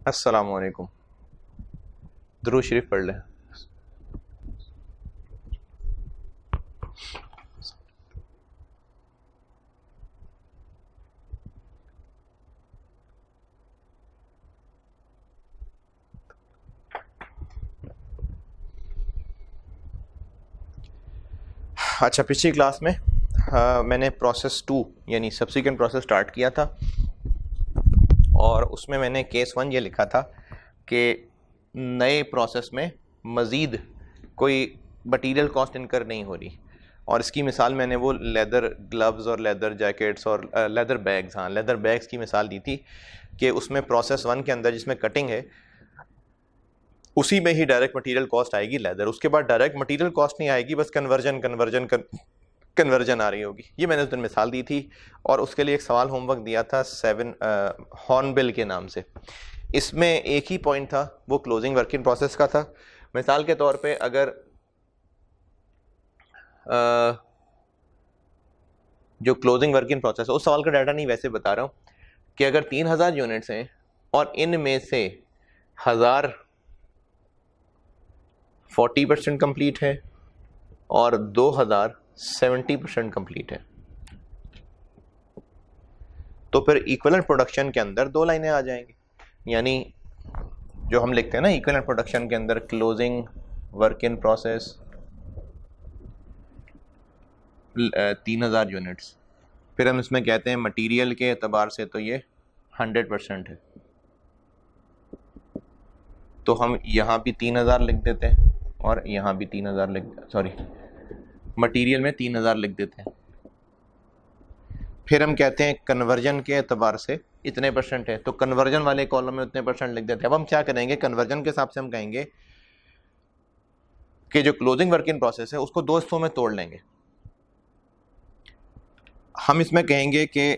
अस्सलामु अलैकुम। दुरूद शरीफ पढ़ लें। अच्छा, पिछली क्लास में मैंने प्रोसेस 2 यानी सब्सिक्वेंट प्रोसेस स्टार्ट किया था और उसमें मैंने केस 1 ये लिखा था कि नए प्रोसेस में मज़ीद कोई मटीरियल कॉस्ट इनकर नहीं हो रही, और इसकी मिसाल मैंने वो लेदर ग्लव्स और लेदर जैकेट्स और लेदर बैग्स, हाँ लेदर बैग्स की मिसाल दी थी कि उसमें प्रोसेस 1 के अंदर जिसमें कटिंग है उसी में ही डायरेक्ट मटेरियल कॉस्ट आएगी लेदर, उसके बाद डायरेक्ट मटेरियल कॉस्ट नहीं आएगी, बस कन्वर्जन आ रही होगी। ये मैंने उस दिन मिसाल दी थी और उसके लिए एक सवाल होमवर्क दिया था 7 हॉर्नबिल के नाम से। इसमें एक ही पॉइंट था, वो क्लोजिंग वर्क इन प्रोसेस का था। मिसाल के तौर पे अगर जो क्लोजिंग वर्क इन प्रोसेस है, उस सवाल का डाटा नहीं वैसे बता रहा हूँ, कि अगर 3000 यूनिट्स हैं और इनमें से 1000 40% कंप्लीट है और 2000 70% कंप्लीट है, तो फिर इक्विवेलेंट प्रोडक्शन के अंदर दो लाइनें आ जाएंगी। यानी जो हम लिखते हैं ना इक्विवेलेंट प्रोडक्शन के अंदर, closing work in process 3000 units, फिर हम इसमें कहते हैं मटेरियल के एतबार से तो ये 100% है, तो हम यहाँ भी 3000 लिख देते हैं और यहाँ भी 3000 मटेरियल में 3000 लिख देते हैं। फिर हम कहते हैं कन्वर्जन के एतबार से इतने परसेंट है, तो कन्वर्जन वाले कॉलम में उतने परसेंट लिख देते हैं। अब हम क्या करेंगे, कन्वर्जन के हिसाब से हम कहेंगे कि जो क्लोजिंग वर्क इन प्रोसेस है उसको दो हिस्सों में तोड़ लेंगे। हम इसमें कहेंगे कि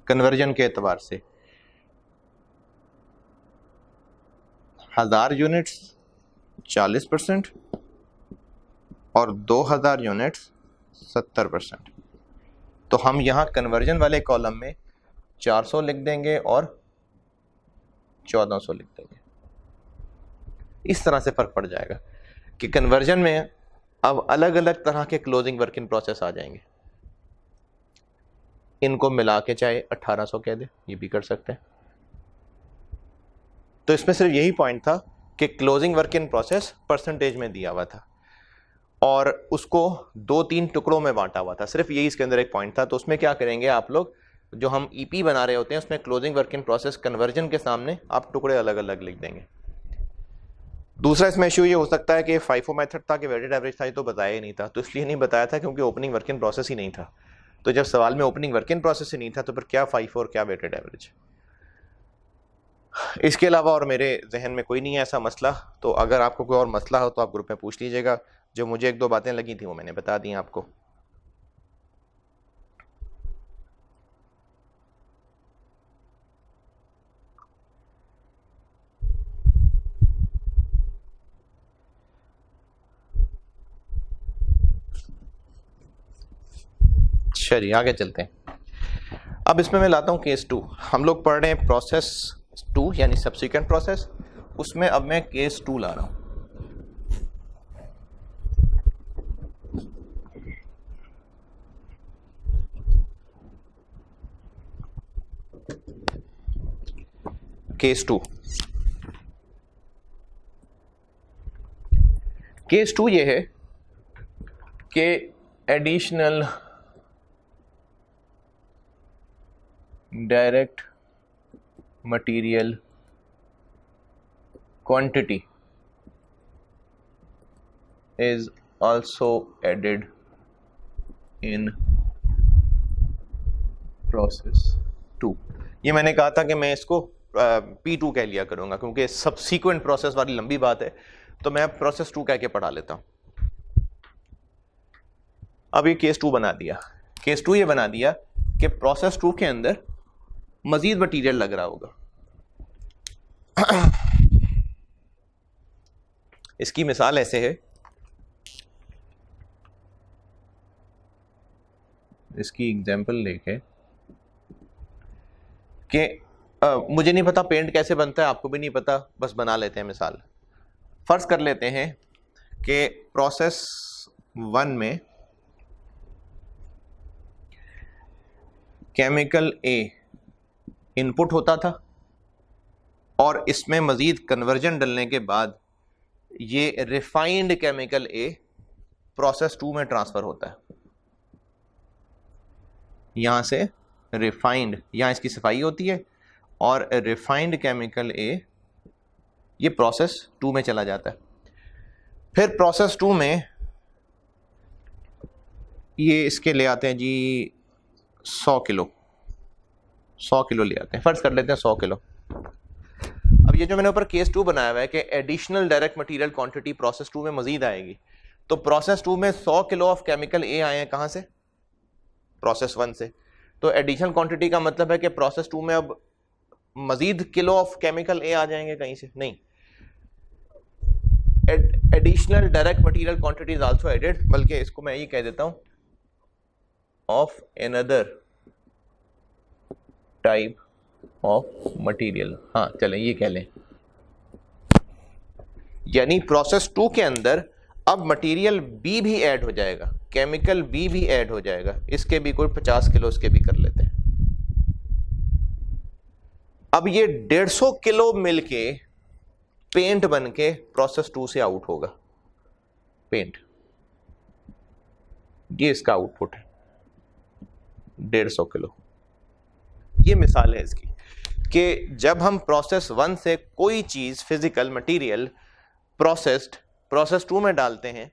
कन्वर्जन के एतबार से 1000 यूनिट्स 40% और 2000 यूनिट्स 70%। तो हम यहाँ कन्वर्जन वाले कॉलम में 400 लिख देंगे और 1400 लिख देंगे। इस तरह से फर्क पड़ जाएगा कि कन्वर्जन में अब अलग अलग तरह के क्लोजिंग वर्क इन प्रोसेस आ जाएंगे। इनको मिला के चाहे 1800 कह दे, ये भी कर सकते हैं। तो इसमें सिर्फ यही पॉइंट था कि closing work in process percentage में दिया हुआ था और उसको 2-3 टुकड़ों में बांटा हुआ था, सिर्फ यही इसके अंदर एक पॉइंट था। तो उसमें क्या करेंगे आप लोग, जो हम ईपी बना रहे होते हैं उसमें closing work in process conversion के सामने आप टुकड़े अलग अलग लिख देंगे। दूसरा इसमें इशू ये हो सकता है कि फाइफो मेथड था कि वेटेड एवरेज था, ये तो बताया ही नहीं था। तो इसलिए नहीं बताया था क्योंकि ओपनिंग वर्क इन प्रोसेस ही नहीं था। तो जब सवाल में ओपनिंग वर्क इन प्रोसेस ही नहीं था तो फिर क्या फाइफो और क्या वेटेड एवरेज। इसके अलावा और मेरे जहन में कोई नहीं है ऐसा मसला। तो अगर आपको कोई और मसला हो तो आप ग्रुप में पूछ लीजिएगा। जो मुझे एक दो बातें लगी थी वो मैंने बता दी आपको। चलिए आगे चलते हैं। अब इसमें मैं लाता हूं केस 2। हम लोग पढ़ रहे हैं प्रोसेस 2 यानी सब्सिक्वेंट प्रोसेस, उसमें अब मैं केस 2 ला रहा हूं। केस 2 ये है कि additional direct material quantity is also added in process 2। ये मैंने कहा था कि मैं इसको P2 कह लिया करूंगा क्योंकि सब्सीक्वेंट प्रोसेस वाली लंबी बात है, तो मैं प्रोसेस 2 कह के पढ़ा लेता हूं। अब ये केस 2 बना दिया। केस 2 ये बना दिया कि प्रोसेस 2 के अंदर मजीद मटेरियल लग रहा होगा। इसकी मिसाल ऐसे है, इसकी एग्जांपल लेके कि मुझे नहीं पता पेंट कैसे बनता है, आपको भी नहीं पता, बस बना लेते हैं मिसाल। फर्ज कर लेते हैं कि प्रोसेस 1 में केमिकल ए इनपुट होता था और इसमें मज़ीद कन्वर्जन डलने के बाद ये रिफाइंड केमिकल ए प्रोसेस 2 में ट्रांसफ़र होता है। यहाँ से रिफाइंड, यहाँ इसकी सफाई होती है और रिफाइंड केमिकल ए ये प्रोसेस 2 में चला जाता है। फिर प्रोसेस 2 में ये इसके ले आते हैं जी 100 किलो ले आते हैं, फर्ज कर लेते हैं 100 किलो। अब ये जो मैंने ऊपर केस 2 बनाया हुआ है कि additional direct material quantity process 2 में मजीद आएगी, तो प्रोसेस 2 में 100 किलो ऑफ केमिकल ए आए हैं कहाँ से? प्रोसेस 1 से। तो एडिशनल क्वांटिटी का मतलब है कि प्रोसेस 2 में अब मजीद किलो ऑफ केमिकल ए आ जाएंगे कहीं से? नहीं, additional direct material quantity is also added, बल्कि इसको मैं ये कह देता हूं of another type of material. हाँ चलें ये कह लें, यानी प्रोसेस 2 के अंदर अब मटेरियल बी भी ऐड हो जाएगा, केमिकल बी भी ऐड हो जाएगा, इसके भी कोई 50 किलो इसके भी कर लेते हैं। अब ये 150 किलो मिलके पेंट बन के प्रोसेस 2 से आउट होगा, पेंट, ये इसका आउटपुट है 150 किलो। ये मिसाल है इसकी कि जब हम प्रोसेस 1 से कोई चीज फिजिकल मटेरियल प्रोसेस 2 में डालते हैं,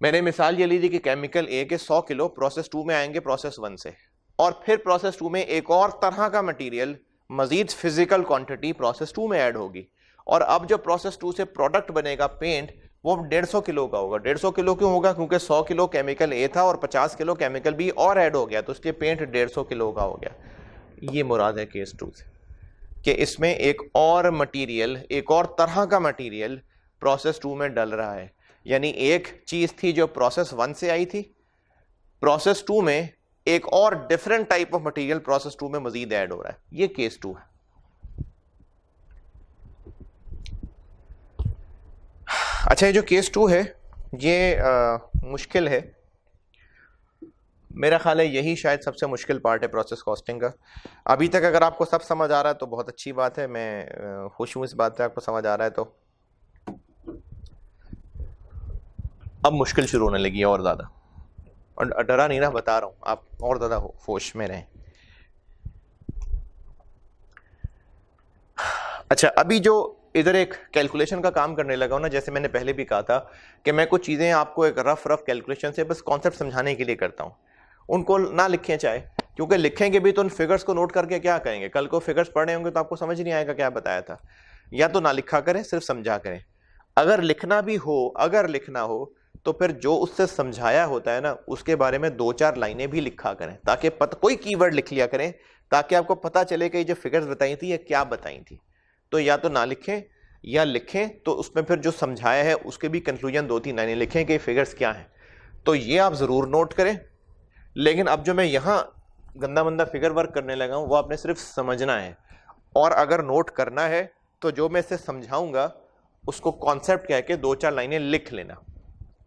मैंने मिसाल ये ली थी कि केमिकल ए के 100 किलो प्रोसेस 2 में आएंगे प्रोसेस 1 से, और फिर प्रोसेस 2 में एक और तरह का मटेरियल मजीद फिजिकल क्वांटिटी प्रोसेस 2 में ऐड होगी, और अब जो प्रोसेस 2 से प्रोडक्ट बनेगा पेंट वो 150 किलो का होगा। 150 किलो क्यों होगा? क्योंकि 100 किलो केमिकल ए था और 50 किलो केमिकल बी और ऐड हो गया, तो उसके पेंट 150 किलो का हो गया। ये मुराद है केस 2 से कि इसमें एक और मटेरियल, एक और तरह का मटेरियल प्रोसेस 2 में डल रहा है। यानी एक चीज थी जो प्रोसेस 1 से आई थी, प्रोसेस 2 में एक और different type of material process 2 में मजीद ऐड हो रहा है। ये केस 2 है। अच्छा, ये जो केस 2 है ये मुश्किल है, मेरा ख्याल है यही शायद सबसे मुश्किल पार्ट है प्रोसेस कॉस्टिंग का। अभी तक अगर आपको सब समझ आ रहा है तो बहुत अच्छी बात है, मैं खुश हूँ इस बात से आपको समझ आ रहा है। तो अब मुश्किल शुरू होने लगी है और ज़्यादा, और डरा नहीं ना, बता रहा हूँ, आप और ज़्यादा होश में रहें। अच्छा, अभी जो इधर एक कैलकुलेशन का काम करने लगा हूँ ना, जैसे मैंने पहले भी कहा था कि मैं कुछ चीज़ें आपको एक रफ कैलकुलेशन से बस कॉन्सेप्ट समझाने के लिए करता हूँ। उनको ना लिखें चाहे, क्योंकि लिखेंगे भी तो उन फिगर्स को नोट करके क्या करेंगे, कल को फिगर्स पढ़े होंगे तो आपको समझ नहीं आएगा क्या बताया था। या तो ना लिखा करें, सिर्फ समझा करें। अगर लिखना भी हो, अगर लिखना हो तो फिर जो उससे समझाया होता है ना उसके बारे में 2-4 लाइनें भी लिखा करें, ताकि कोई कीवर्ड लिख लिया करें ताकि आपको पता चले कि जो फिगर्स बताई थी ये क्या बताई थी। तो या तो ना लिखें या लिखें तो उसमें फिर जो समझाया है उसके भी कंक्लूजन 2-3 लाइनें लिखें कि फिगर्स क्या हैं। तो ये आप ज़रूर नोट करें। लेकिन अब जो मैं यहाँ गंदा मंदा फिगर वर्क करने लगा हूँ वो आपने सिर्फ समझना है, और अगर नोट करना है तो जो मैं इसे समझाऊंगा उसको कॉन्सेप्ट कह के 2-4 लाइनें लिख लेना।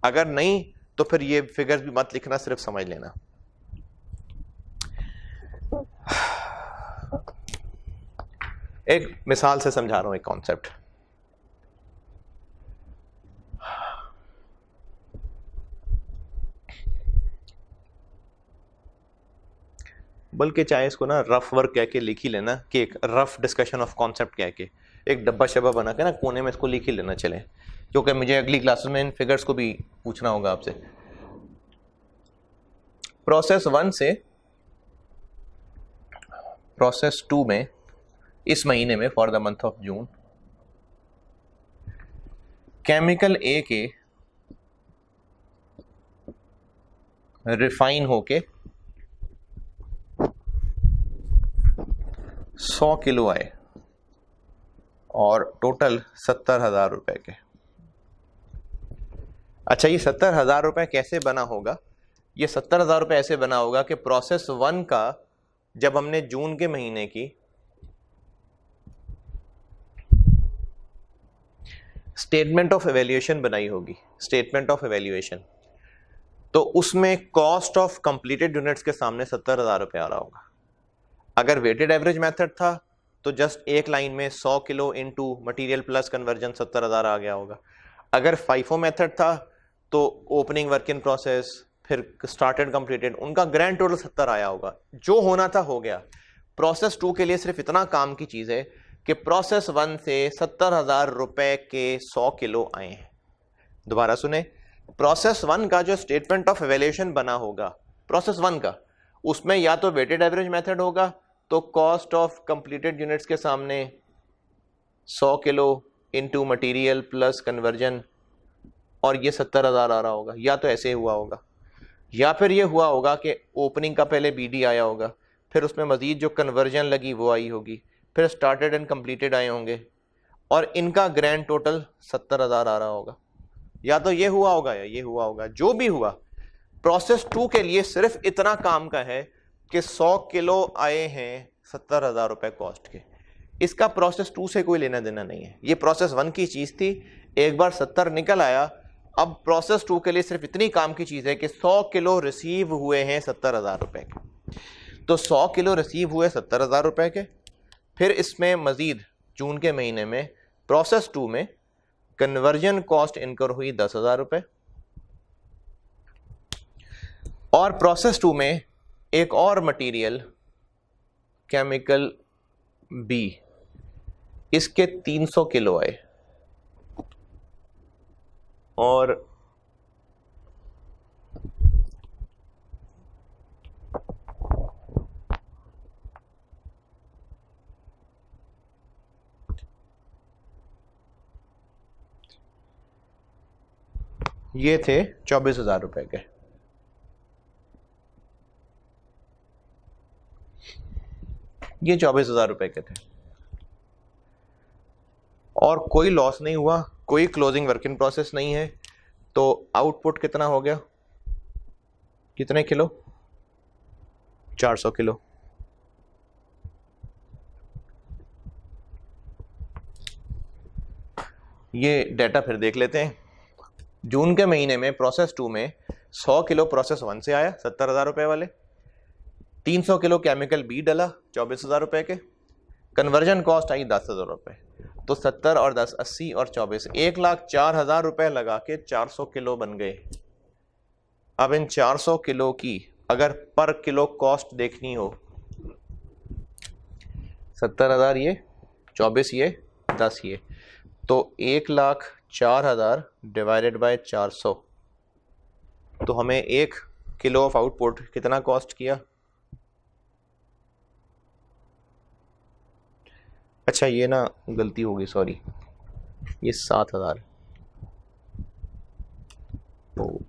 अगर नहीं तो फिर ये फिगर्स भी मत लिखना, सिर्फ समझ लेना। एक मिसाल से समझा रहा हूं एक कॉन्सेप्ट। बल्कि चाहे इसको ना रफ वर्क कह के लिख ही लेना, कि एक रफ डिस्कशन ऑफ कॉन्सेप्ट कह के एक डब्बा शब्बा बना के ना कोने में इसको लिख ही लेना चले, क्योंकि मुझे अगली क्लासेस में इन फिगर्स को भी पूछना होगा आपसे। प्रोसेस 1 से प्रोसेस 2 में इस महीने में for the month of June chemical A के रिफाइन होके 100 किलो आए और टोटल 70,000 रुपए के। अच्छा, ये 70,000 रुपए कैसे बना होगा? ये 70,000 रुपए ऐसे बना होगा कि प्रोसेस 1 का जब हमने जून के महीने की स्टेटमेंट ऑफ एवेल्यूएशन बनाई होगी, स्टेटमेंट ऑफ एवेल्यूएशन, तो उसमें कॉस्ट ऑफ कंप्लीटेड यूनिट्स के सामने 70,000 रुपये आ रहा होगा। अगर वेटेड एवरेज मेथड था तो जस्ट एक लाइन में 100 kilo into material plus conversion 70,000 आ गया होगा। अगर फाइफो मेथड था तो ओपनिंग वर्क इन प्रोसेस फिर स्टार्टेड कंप्लीटेड, उनका ग्रैंड टोटल 70 आया होगा। जो होना था हो गया। प्रोसेस 2 के लिए सिर्फ इतना काम की चीज है कि प्रोसेस 1 से 70,000 रुपए के 100 किलो आए हैं। दोबारा सुने, प्रोसेस 1 का जो स्टेटमेंट ऑफ एवेल्यूएशन बना होगा प्रोसेस 1 का, उसमें या तो वेटेड एवरेज मेथड होगा तो कॉस्ट ऑफ कंप्लीटेड यूनिट्स के सामने 100 kilo into material plus conversion और ये 70,000 आ रहा होगा, या तो ऐसे हुआ होगा, या फिर ये हुआ होगा कि ओपनिंग का पहले बीडी आया होगा, फिर उसमें मजीद जो कन्वर्जन लगी वो आई होगी, फिर स्टार्टेड एंड कंप्लीटेड आए होंगे और इनका ग्रैंड टोटल 70,000 आ रहा होगा। या तो ये हुआ होगा या ये हुआ होगा। जो भी हुआ, प्रोसेस 2 के लिए सिर्फ इतना काम का है कि 100 किलो आए हैं 70,000 रुपए कॉस्ट के। इसका प्रोसेस 2 से कोई लेना देना नहीं है, ये प्रोसेस 1 की चीज थी। एक बार 70 निकल आया, अब प्रोसेस 2 के लिए सिर्फ इतनी काम की चीज है कि 100 किलो रिसीव हुए हैं 70,000 रुपए के। तो 100 किलो रिसीव हुए 70,000 रुपए के, फिर इसमें मजीद जून के महीने में प्रोसेस 2 में कन्वर्जन कॉस्ट इनकर हुई 10,000 रुपए, और प्रोसेस 2 में एक और मटेरियल केमिकल बी, इसके 300 किलो आए, और ये थे 24,000 रुपए के। ये 24,000 रुपए के थे और कोई लॉस नहीं हुआ, कोई क्लोजिंग वर्क इन प्रोसेस नहीं है। तो आउटपुट कितना हो गया, कितने किलो, 400 किलो। ये डाटा फिर देख लेते हैं। जून के महीने में प्रोसेस 2 में 100 किलो प्रोसेस 1 से आया 70,000 रुपए वाले, 300 किलो केमिकल बी डला 24,000 रुपए के, कन्वर्जन कॉस्ट आई 10,000 रुपए। तो 70 और 10 80 और 24 1,04,000 रुपए लगा के 400 किलो बन गए। अब इन 400 किलो की अगर पर किलो कॉस्ट देखनी हो, 70,000 ये, 24 ये, 10 ये, तो 1,04,000 डिवाइडेड बाय 400, तो हमें 1 किलो ऑफ आउटपुट कितना कॉस्ट किया। अच्छा ये ना गलती होगी, सॉरी, ये 7,000, तो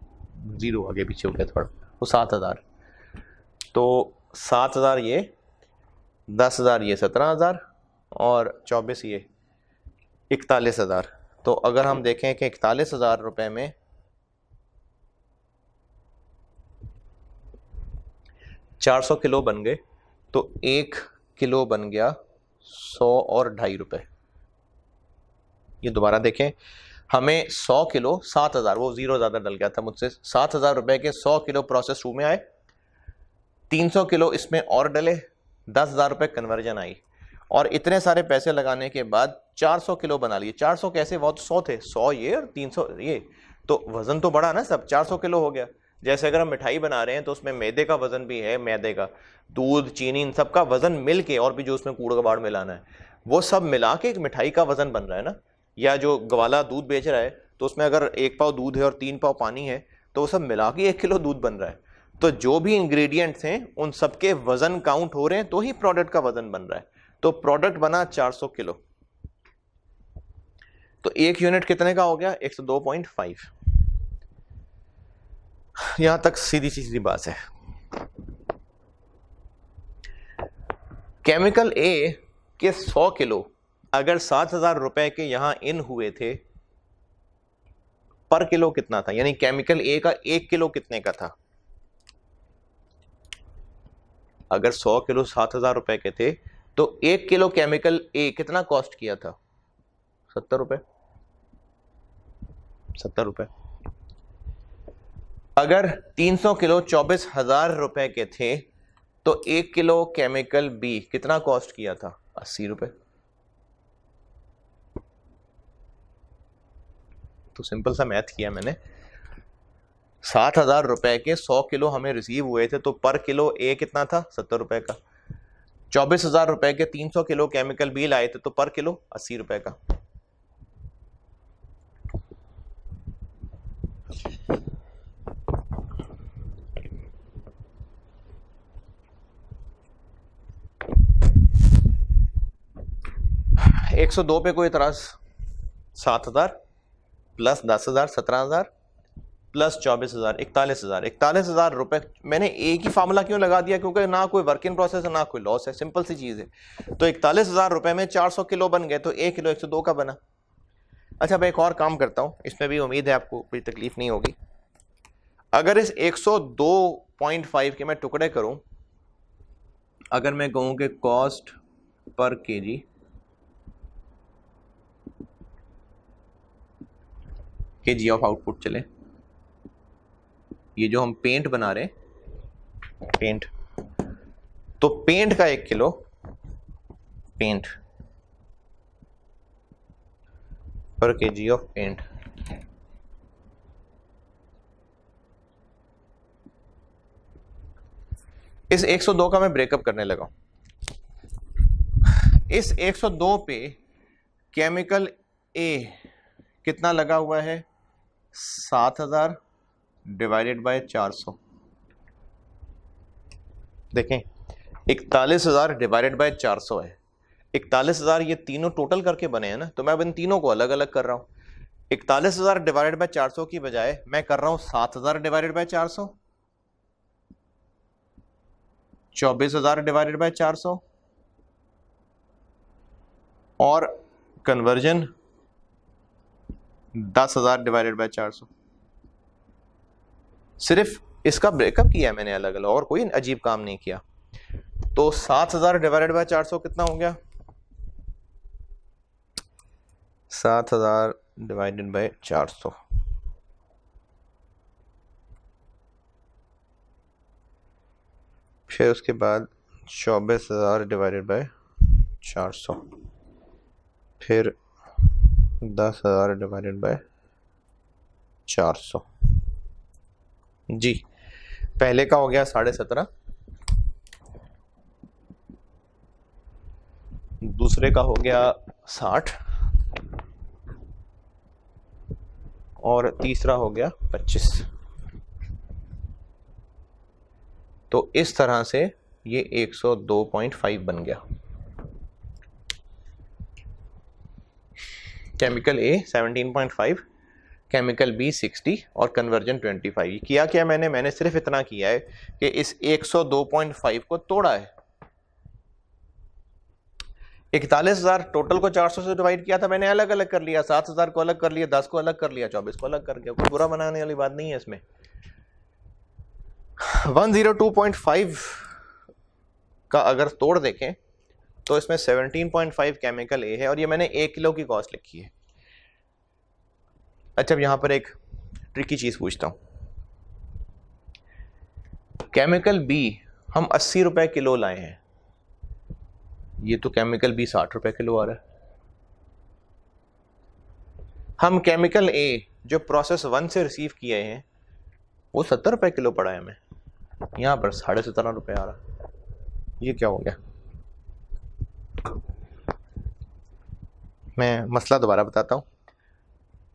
जीरो आगे पीछे हो गया थोड़ा, वो 7,000, तो 7,000 ये, 10,000 ये, 17,000 और 24 ये 41,000। तो अगर हम देखें कि 41,000 रुपए में 400 किलो बन गए, तो 1 किलो बन गया 100 और 2.5 रुपए। ये दोबारा देखें, हमें 100 किलो 7,000, वो जीरो ज्यादा डल गया था मुझसे, 7,000 रुपए के 100 किलो प्रोसेस 2 में आए, 300 किलो इसमें और डले, 10,000 रुपए कन्वर्जन आई, और इतने सारे पैसे लगाने के बाद 400 किलो बना लिए। 400 कैसे, वो तो 100 थे, 100 ये और 300 ये, तो वजन तो बढ़ा ना सब, 400 किलो हो गया। जैसे अगर हम मिठाई बना रहे हैं तो उसमें मैदे का वजन भी है, मैदे का, दूध, चीनी, इन सब का वजन मिल के, और भी जो उसमें कूड़ कबाड़ मिलाना है, वो सब मिला के एक मिठाई का वजन बन रहा है ना। या जो ग्वाला दूध बेच रहा है तो उसमें अगर 1 पाव दूध है और 3 पाव पानी है, तो वो सब मिला के 1 किलो दूध बन रहा है। तो जो भी इंग्रेडिएंट्स हैं उन सबके वजन काउंट हो रहे हैं तो ही प्रोडक्ट का वजन बन रहा है। तो प्रोडक्ट बना 400 किलो, तो एक यूनिट कितने का हो गया, 102.5। यहां तक सीधी सीधी बात है। केमिकल ए के 100 किलो अगर 7,000 रुपए के यहां इन हुए थे, पर किलो कितना था, यानी केमिकल ए का 1 किलो कितने का था। अगर 100 किलो 7,000 रुपए के थे तो 1 किलो केमिकल ए कितना कॉस्ट किया था? 70 रुपए। 70 रुपए। अगर 300 किलो 24,000 रुपए के थे तो 1 किलो केमिकल बी कितना कॉस्ट किया था? 80 रुपए। तो सिंपल सा मैथ किया मैंने, 7,000 रुपए के 100 किलो हमें रिसीव हुए थे तो पर किलो ए कितना था? 70 रुपए का। 24,000 रुपए के 300 किलो केमिकल बी लाए थे तो पर किलो 80 रुपए का। एक सौ दो पे कोई इतराज? 7,000 प्लस 10,000 17,000 प्लस 24,000 41,000। 41,000 रुपए मैंने एक ही फार्मूला क्यों लगा दिया? क्योंकि ना कोई वर्क इन प्रोसेस है ना कोई लॉस है, सिंपल सी चीज है। तो 41,000 रुपए में 400 किलो बन गए तो 1 किलो 102 का बना। अच्छा मैं एक और काम करता हूं, इसमें भी उम्मीद है आपको कोई तकलीफ नहीं होगी। अगर इस 102.5 के मैं टुकड़े करूं, अगर मैं कहूं कि cost per KG of output चले, ये जो हम पेंट बना रहे हैं पेंट, तो पेंट का 1 किलो पेंट पर केजी ऑफ पेंट, इस 102 का मैं ब्रेकअप करने लगा। इस 102 पे केमिकल ए कितना लगा हुआ है? 7,000 डिवाइडेड बाय 400। देखें 41,000 डिवाइडेड बाय 400 है। 41,000 ये तीनों टोटल करके बने हैं ना, तो मैं अब इन तीनों को अलग अलग कर रहा हूं। 41,000 डिवाइडेड बाय 400 की बजाय मैं कर रहा हूं 7,000 डिवाइडेड बाय 400, 24,000 डिवाइडेड बाय 400 और कन्वर्जन 10,000 डिवाइडेड बाय 400। सिर्फ इसका ब्रेकअप किया है मैंने अलग अलग, और कोई अजीब काम नहीं किया। तो 7,000 डिवाइडेड बाय 400 कितना हो गया? 7,000 डिवाइडेड बाय 400, फिर उसके बाद 24,000 डिवाइडेड बाय 400, फिर 10,000 डिवाइडेड बाय 400। जी पहले का हो गया 17.5, दूसरे का हो गया 60 और तीसरा हो गया 25। तो इस तरह से ये 102.5 बन गया। केमिकल ए 17.5, केमिकल बी 60 और कन्वर्जन 25। किया क्या मैंने सिर्फ इतना किया है कि इस 102.5 को तोड़ा है। 41,000 टोटल को 400 से डिवाइड किया था मैंने, अलग अलग कर लिया, 7,000 को अलग कर लिया, 10 को अलग कर लिया, 24 को अलग कर लिया। कोई बुरा बनाने वाली बात नहीं है इसमें। 102.5 का अगर तोड़ देखें तो इसमें 17.5 केमिकल ए है और ये मैंने 1 किलो की कॉस्ट लिखी है। अच्छा अब यहां पर एक ट्रिकी चीज पूछता हूं। केमिकल बी हम 80 रुपए किलो लाए हैं, ये तो केमिकल बी 60 रुपए किलो आ रहा है। हम केमिकल ए जो प्रोसेस 1 से रिसीव किए हैं वो 70 रुपए किलो पड़ा है हमें, यहां पर 17.5 रुपए आ रहा। ये क्या हो गया? मैं मसला दोबारा बताता हूं।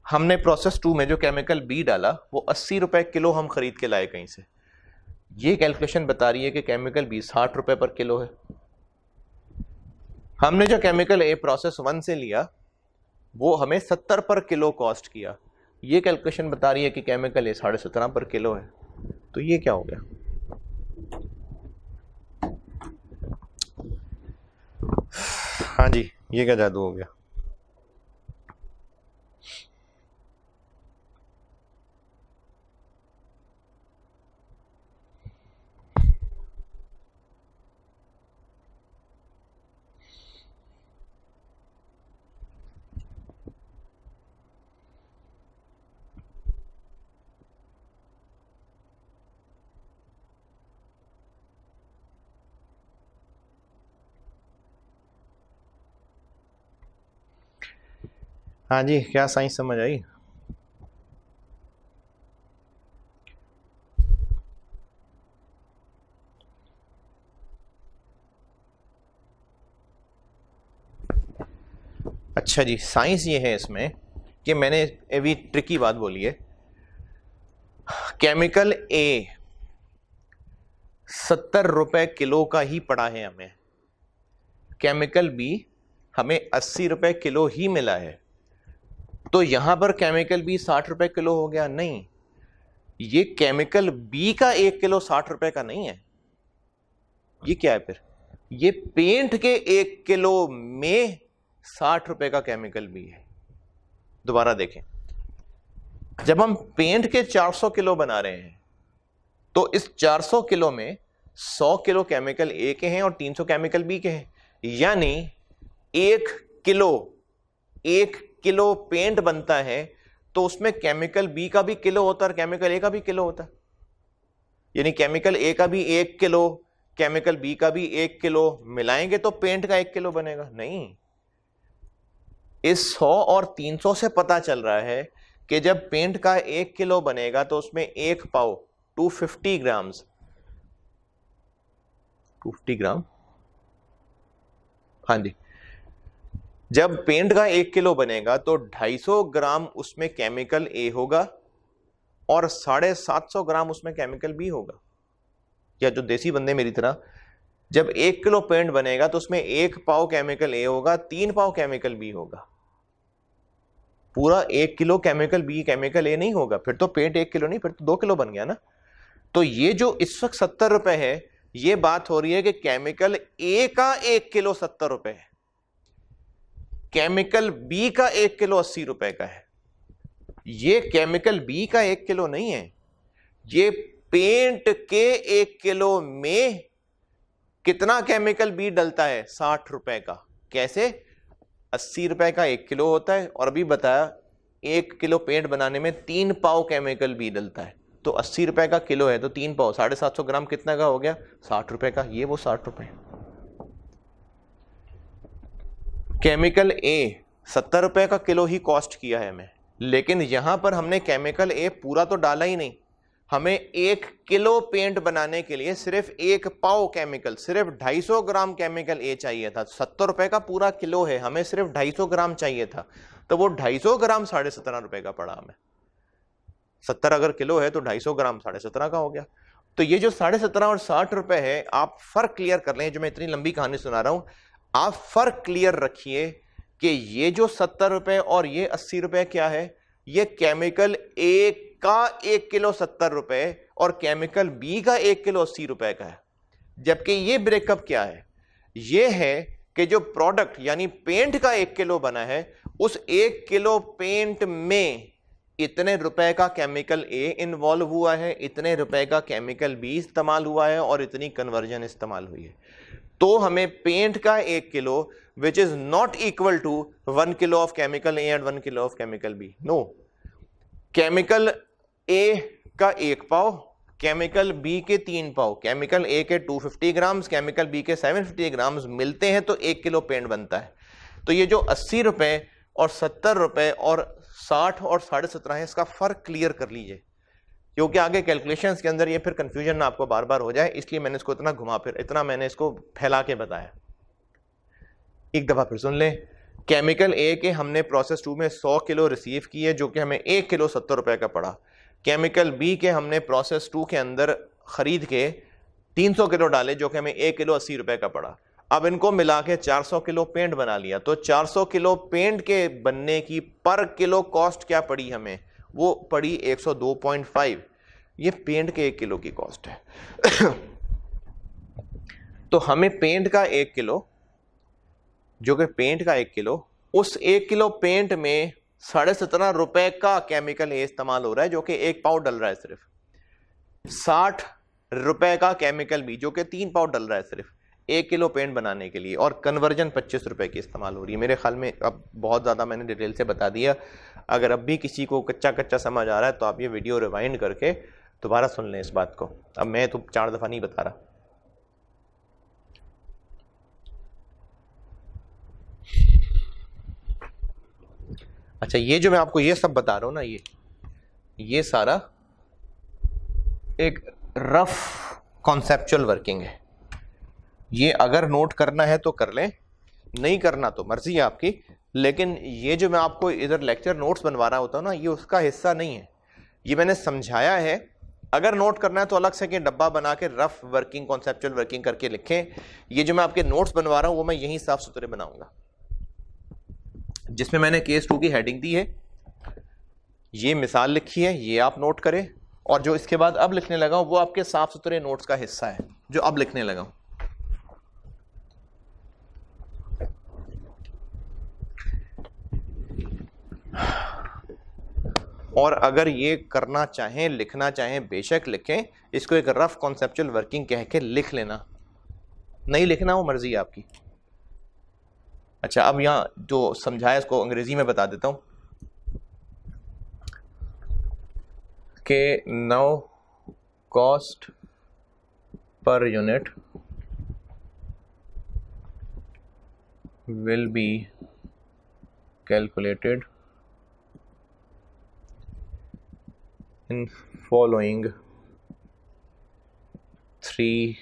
हमने प्रोसेस 2 में जो केमिकल बी डाला वो 80 रुपए किलो हम खरीद के लाए कहीं से। ये कैलकुलेशन बता रही है कि केमिकल बी 60 रुपए पर किलो है। हमने जो केमिकल ए प्रोसेस 1 से लिया वो हमें 70 पर किलो कॉस्ट किया। ये कैलकुलेशन बता रही है कि केमिकल ए 17.5 पर किलो है। तो ये क्या हो गया? हाँ जी, ये क्या जादू हो गया? हाँ जी, क्या साइंस समझ आई? अच्छा जी, साइंस ये है इसमें कि मैंने अभी ट्रिकी बात बोली है। केमिकल ए 70 रुपए किलो का ही पड़ा है हमें, केमिकल बी हमें 80 रुपए किलो ही मिला है। तो यहां पर केमिकल बी 60 रुपए किलो हो गया? नहीं, ये केमिकल बी का 1 किलो 60 रुपए का नहीं है। ये क्या है फिर? ये पेंट के 1 किलो में 60 रुपए का केमिकल बी है। दोबारा देखें, जब हम पेंट के 400 किलो बना रहे हैं तो इस 400 किलो में 100 किलो केमिकल ए के हैं और 300 केमिकल बी के हैं। यानी 1 किलो 1 किलो पेंट बनता है तो उसमें केमिकल बी का भी किलो होता है और केमिकल ए का भी किलो होता है। यानी केमिकल ए का भी 1 किलो, केमिकल बी का भी 1 किलो, मिलाएंगे तो पेंट का 1 किलो बनेगा? नहीं, इस 100 और 300 से पता चल रहा है कि जब पेंट का 1 किलो बनेगा तो उसमें 1 पाव 250 ग्राम्स 250 ग्राम, हाँ जी, जब पेंट का 1 किलो बनेगा तो 250 ग्राम उसमें केमिकल ए होगा और 750 ग्राम उसमें केमिकल बी होगा। या जो देसी बंदे मेरी तरह, जब 1 किलो पेंट बनेगा तो उसमें 1 पाव केमिकल ए होगा, 3 पाव केमिकल बी होगा। पूरा 1 किलो केमिकल बी केमिकल ए नहीं होगा, फिर तो पेंट 1 किलो नहीं, फिर तो 2 किलो बन गया ना। तो ये जो इस वक्त 70 रुपए है, ये बात हो रही है कि केमिकल ए का 1 किलो 70 रुपए है, केमिकल बी का 1 किलो 80 रुपए का है। ये केमिकल बी का 1 किलो नहीं है, ये पेंट के 1 किलो में कितना केमिकल बी डलता है? 60 रुपए का। कैसे? 80 रुपए का 1 किलो होता है और अभी बताया 1 किलो पेंट बनाने में 3 पाव केमिकल बी डलता है, तो 80 रुपए का किलो है तो 3 पाव 750 ग्राम कितना का हो गया? 60 रुपए का। ये वो 60 रुपए। केमिकल ए 70 रुपए का किलो ही कॉस्ट किया है हमें, लेकिन यहां पर हमने केमिकल ए पूरा तो डाला ही नहीं। हमें 1 किलो पेंट बनाने के लिए सिर्फ 1 पाव केमिकल, सिर्फ 250 ग्राम केमिकल ए चाहिए था। 70 रुपए का पूरा किलो है, हमें सिर्फ 250 ग्राम चाहिए था, तो वो 250 ग्राम 17.5 रुपए का पड़ा हमें। 70 अगर किलो है तो 250 ग्राम 17.5 का हो गया। तो ये जो 17.5 और 60 रुपए है, आप फर्क क्लियर कर लें। जो मैं इतनी लंबी कहानी सुना रहा हूं, आप फर्क क्लियर रखिए कि ये जो 70 रुपए और ये 80 रुपए क्या है? ये केमिकल ए का 1 किलो 70 रुपए और केमिकल बी का 1 किलो 80 रुपए का है। जबकि ये ब्रेकअप क्या है? ये है कि जो प्रोडक्ट यानी पेंट का 1 किलो बना है, उस 1 किलो पेंट में इतने रुपए का केमिकल ए इन्वॉल्व हुआ है, इतने रुपए का केमिकल बी इस्तेमाल हुआ है और इतनी कन्वर्जन इस्तेमाल हुई है। तो हमें पेंट का 1 kilo which is not equal to 1 kilo of chemical A and 1 kilo of chemical B. No, chemical A का 1 पाव, केमिकल बी के 3 पाव, केमिकल ए के 250 ग्राम्स, केमिकल बी के 750 ग्राम्स मिलते हैं तो 1 किलो पेंट बनता है। तो ये जो 80 रुपए और 70 रुपए और 60 और 17.5 है, इसका फर्क क्लियर कर लीजिए, क्योंकि आगे कैलकुलेशंस के अंदर ये फिर कंफ्यूजन ना आपको बार बार हो जाए, इसलिए मैंने इसको इतना घुमा फिर इतना मैंने इसको फैला के बताया। एक दफा फिर सुन लें, केमिकल ए के हमने प्रोसेस 2 में 100 किलो रिसीव किए जो कि हमें 1 किलो 70 रुपए का पड़ा। केमिकल बी के हमने प्रोसेस 2 के अंदर खरीद के 300 किलो डाले जो कि हमें 1 किलो 80 रुपए का पड़ा। अब इनको मिला के 400 किलो पेंट बना लिया, तो 400 किलो पेंट के बनने की पर किलो कॉस्ट क्या पड़ी हमें? वो पड़ी 102.5। ये पेंट के 1 किलो की कॉस्ट है। तो हमें पेंट का 1 किलो, जो कि पेंट का 1 किलो, उस 1 किलो पेंट में 17.5 रुपए का केमिकल ए इस्तेमाल हो रहा है जो कि 1 पाव डल रहा है सिर्फ। 60 रुपए का केमिकल बी जो कि 3 पाव डल रहा है सिर्फ 1 किलो पेंट बनाने के लिए, और कन्वर्जन 25 रुपए की इस्तेमाल हो रही है। मेरे ख्याल में अब बहुत ज़्यादा मैंने डिटेल से बता दिया। अगर अब भी किसी को कच्चा कच्चा समझ आ रहा है तो आप ये वीडियो रिवाइंड करके दोबारा सुन लें इस बात को। अब मैं तो 4 दफ़ा नहीं बता रहा। अच्छा, ये जो मैं आपको ये सब बता रहा हूँ ना, ये सारा एक रफ कॉन्सेप्चुअल वर्किंग है। ये अगर नोट करना है तो कर लें, नहीं करना तो मर्जी है आपकी, लेकिन ये जो मैं आपको इधर लेक्चर नोट्स बनवा रहा होता हूँ ना, ये उसका हिस्सा नहीं है। ये मैंने समझाया है। अगर नोट करना है तो अलग से कि डब्बा बना के रफ वर्किंग कॉन्सेप्चुअल वर्किंग करके लिखें। ये जो मैं आपके नोट्स बनवा रहा हूँ वो मैं यहीं साफ सुथरे बनाऊंगा, जिसमें मैंने केस 2 की हेडिंग दी है, ये मिसाल लिखी है, ये आप नोट करें, और जो इसके बाद अब लिखने लगा हूं वो आपके साफ सुथरे नोट्स का हिस्सा है जो अब लिखने लगा हूं। और अगर ये करना चाहें, लिखना चाहें, बेशक लिखें, इसको एक रफ कॉन्सेप्चुअल वर्किंग कह के लिख लेना, नहीं लिखना वो मर्जी है आपकी। अच्छा, अब यहां जो समझाया इसको अंग्रेजी में बता देता हूं कि now cost per unit will be calculated in following 3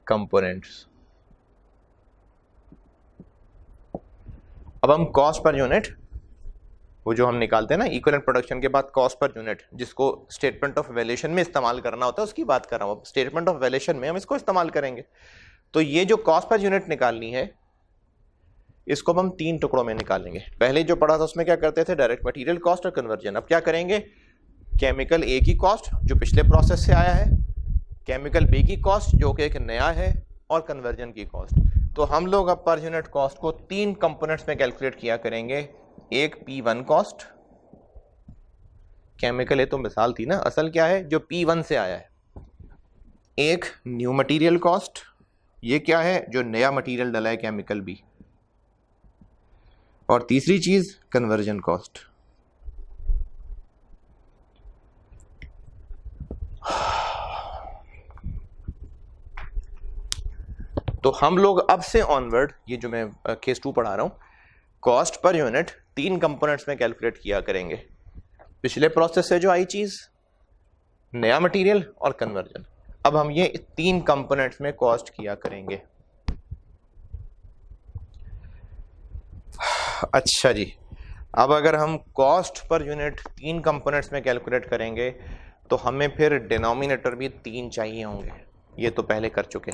components। अब हम कॉस्ट पर यूनिट, वो जो हम निकालते हैं ना इक्विवेलेंट प्रोडक्शन के बाद कॉस्ट पर यूनिट, जिसको स्टेटमेंट ऑफ वैल्यूएशन में इस्तेमाल करना होता है, उसकी बात कर रहा हूं। स्टेटमेंट ऑफ वैल्यूएशन में हम इसको इस्तेमाल करेंगे। तो ये जो कॉस्ट पर यूनिट निकालनी है, इसको हम 3 टुकड़ों में निकालेंगे। पहले जो पढ़ा था उसमें क्या करते थे, डायरेक्ट मटेरियल कॉस्ट और कन्वर्जन। अब क्या करेंगे, केमिकल ए की कॉस्ट जो पिछले प्रोसेस से आया है, केमिकल बी की कॉस्ट जो कि एक नया है, और कन्वर्जन की कॉस्ट। तो हम लोग अब पर यूनिट कॉस्ट को 3 कंपोनेंट्स में कैलकुलेट किया करेंगे। एक P1 कॉस्ट, केमिकल ए तो मिसाल थी ना, असल क्या है जो P1 से आया है। एक न्यू मटेरियल कॉस्ट, ये क्या है जो नया मटेरियल डला है केमिकल बी। और तीसरी चीज कन्वर्जन कॉस्ट। तो हम लोग अब से ऑनवर्ड, ये जो मैं केस 2 पढ़ा रहा हूं, कॉस्ट पर यूनिट 3 कंपोनेंट्स में कैलकुलेट किया करेंगे। पिछले प्रोसेस से जो आई चीज, नया मटेरियल और कन्वर्जन। अब हम ये 3 कंपोनेंट्स में कॉस्ट किया करेंगे। अच्छा जी, अब अगर हम कॉस्ट पर यूनिट 3 कंपोनेंट्स में कैलकुलेट करेंगे तो हमें फिर डिनोमिनेटर भी 3 चाहिए होंगे। ये तो पहले कर चुके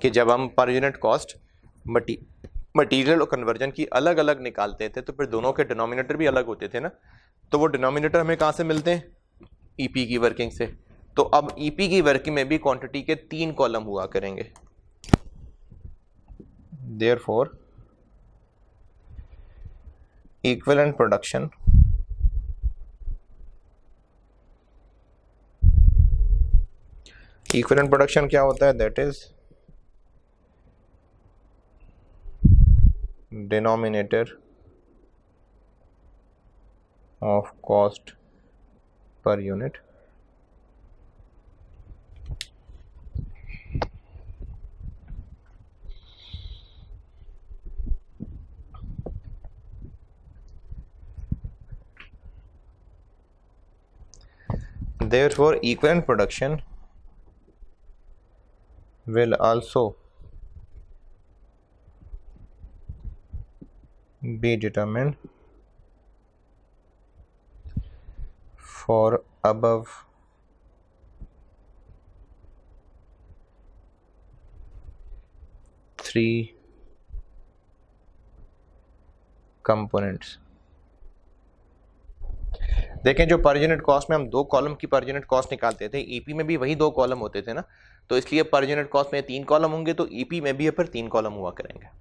कि जब हम पर यूनिट कॉस्ट मटेरियल और कन्वर्जन की अलग अलग निकालते थे तो फिर दोनों के डिनोमिनेटर भी अलग होते थे ना। तो वो डिनोमिनेटर हमें कहाँ से मिलते हैं, ईपी की वर्किंग से। तो अब ईपी की वर्किंग में भी क्वांटिटी के 3 कॉलम हुआ करेंगे। देयरफॉर इक्विवेलेंट प्रोडक्शन क्या होता है, that is denominator of cost per unit therefore equivalent production will also be determined for above three components। देखें, जो पर यूनिट कॉस्ट में हम 2 कॉलम की पर यूनिट कॉस्ट निकालते थे, ईपी में भी वही 2 कॉलम होते थे ना। तो इसलिए पर यूनिट कॉस्ट में 3 कॉलम होंगे, तो ईपी में भी फिर 3 कॉलम हुआ करेंगे।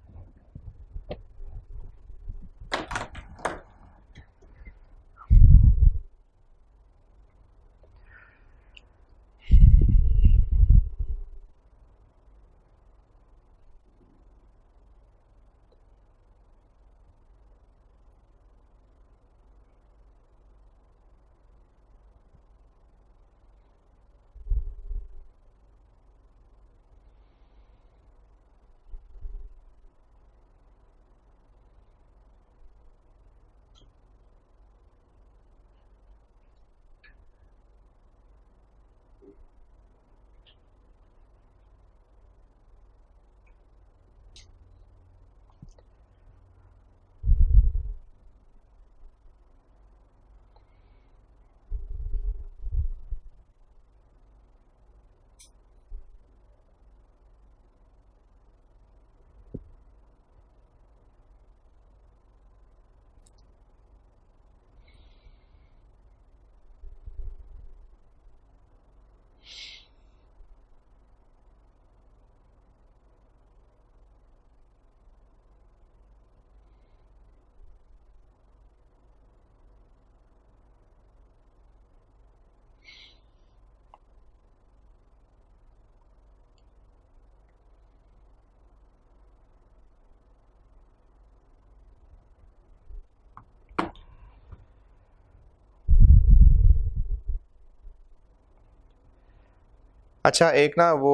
अच्छा, एक ना वो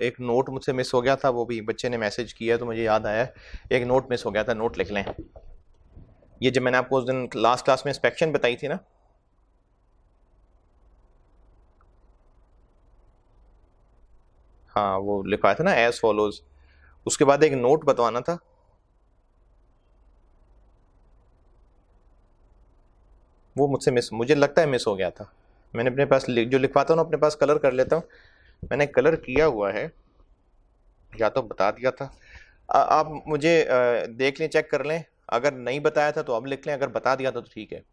एक नोट मुझसे मिस हो गया था, वो भी बच्चे ने मैसेज किया तो मुझे याद आया, एक नोट मिस हो गया था, नोट लिख लें। ये जब मैंने आपको उस दिन लास्ट क्लास में इंस्पेक्शन बताई थी ना, हाँ वो लिखवाया था ना एज फॉलोज, उसके बाद एक नोट बतवाना था। वो मुझसे मिस, मुझे लगता है मिस हो गया था। मैंने अपने पास जो लिखवाता हूँ ना अपने पास कलर कर लेता हूँ, मैंने कलर किया हुआ है, या तो बता दिया था। आप मुझे देख लें, चेक कर लें, अगर नहीं बताया था तो अब लिख लें, अगर बता दिया था तो ठीक है।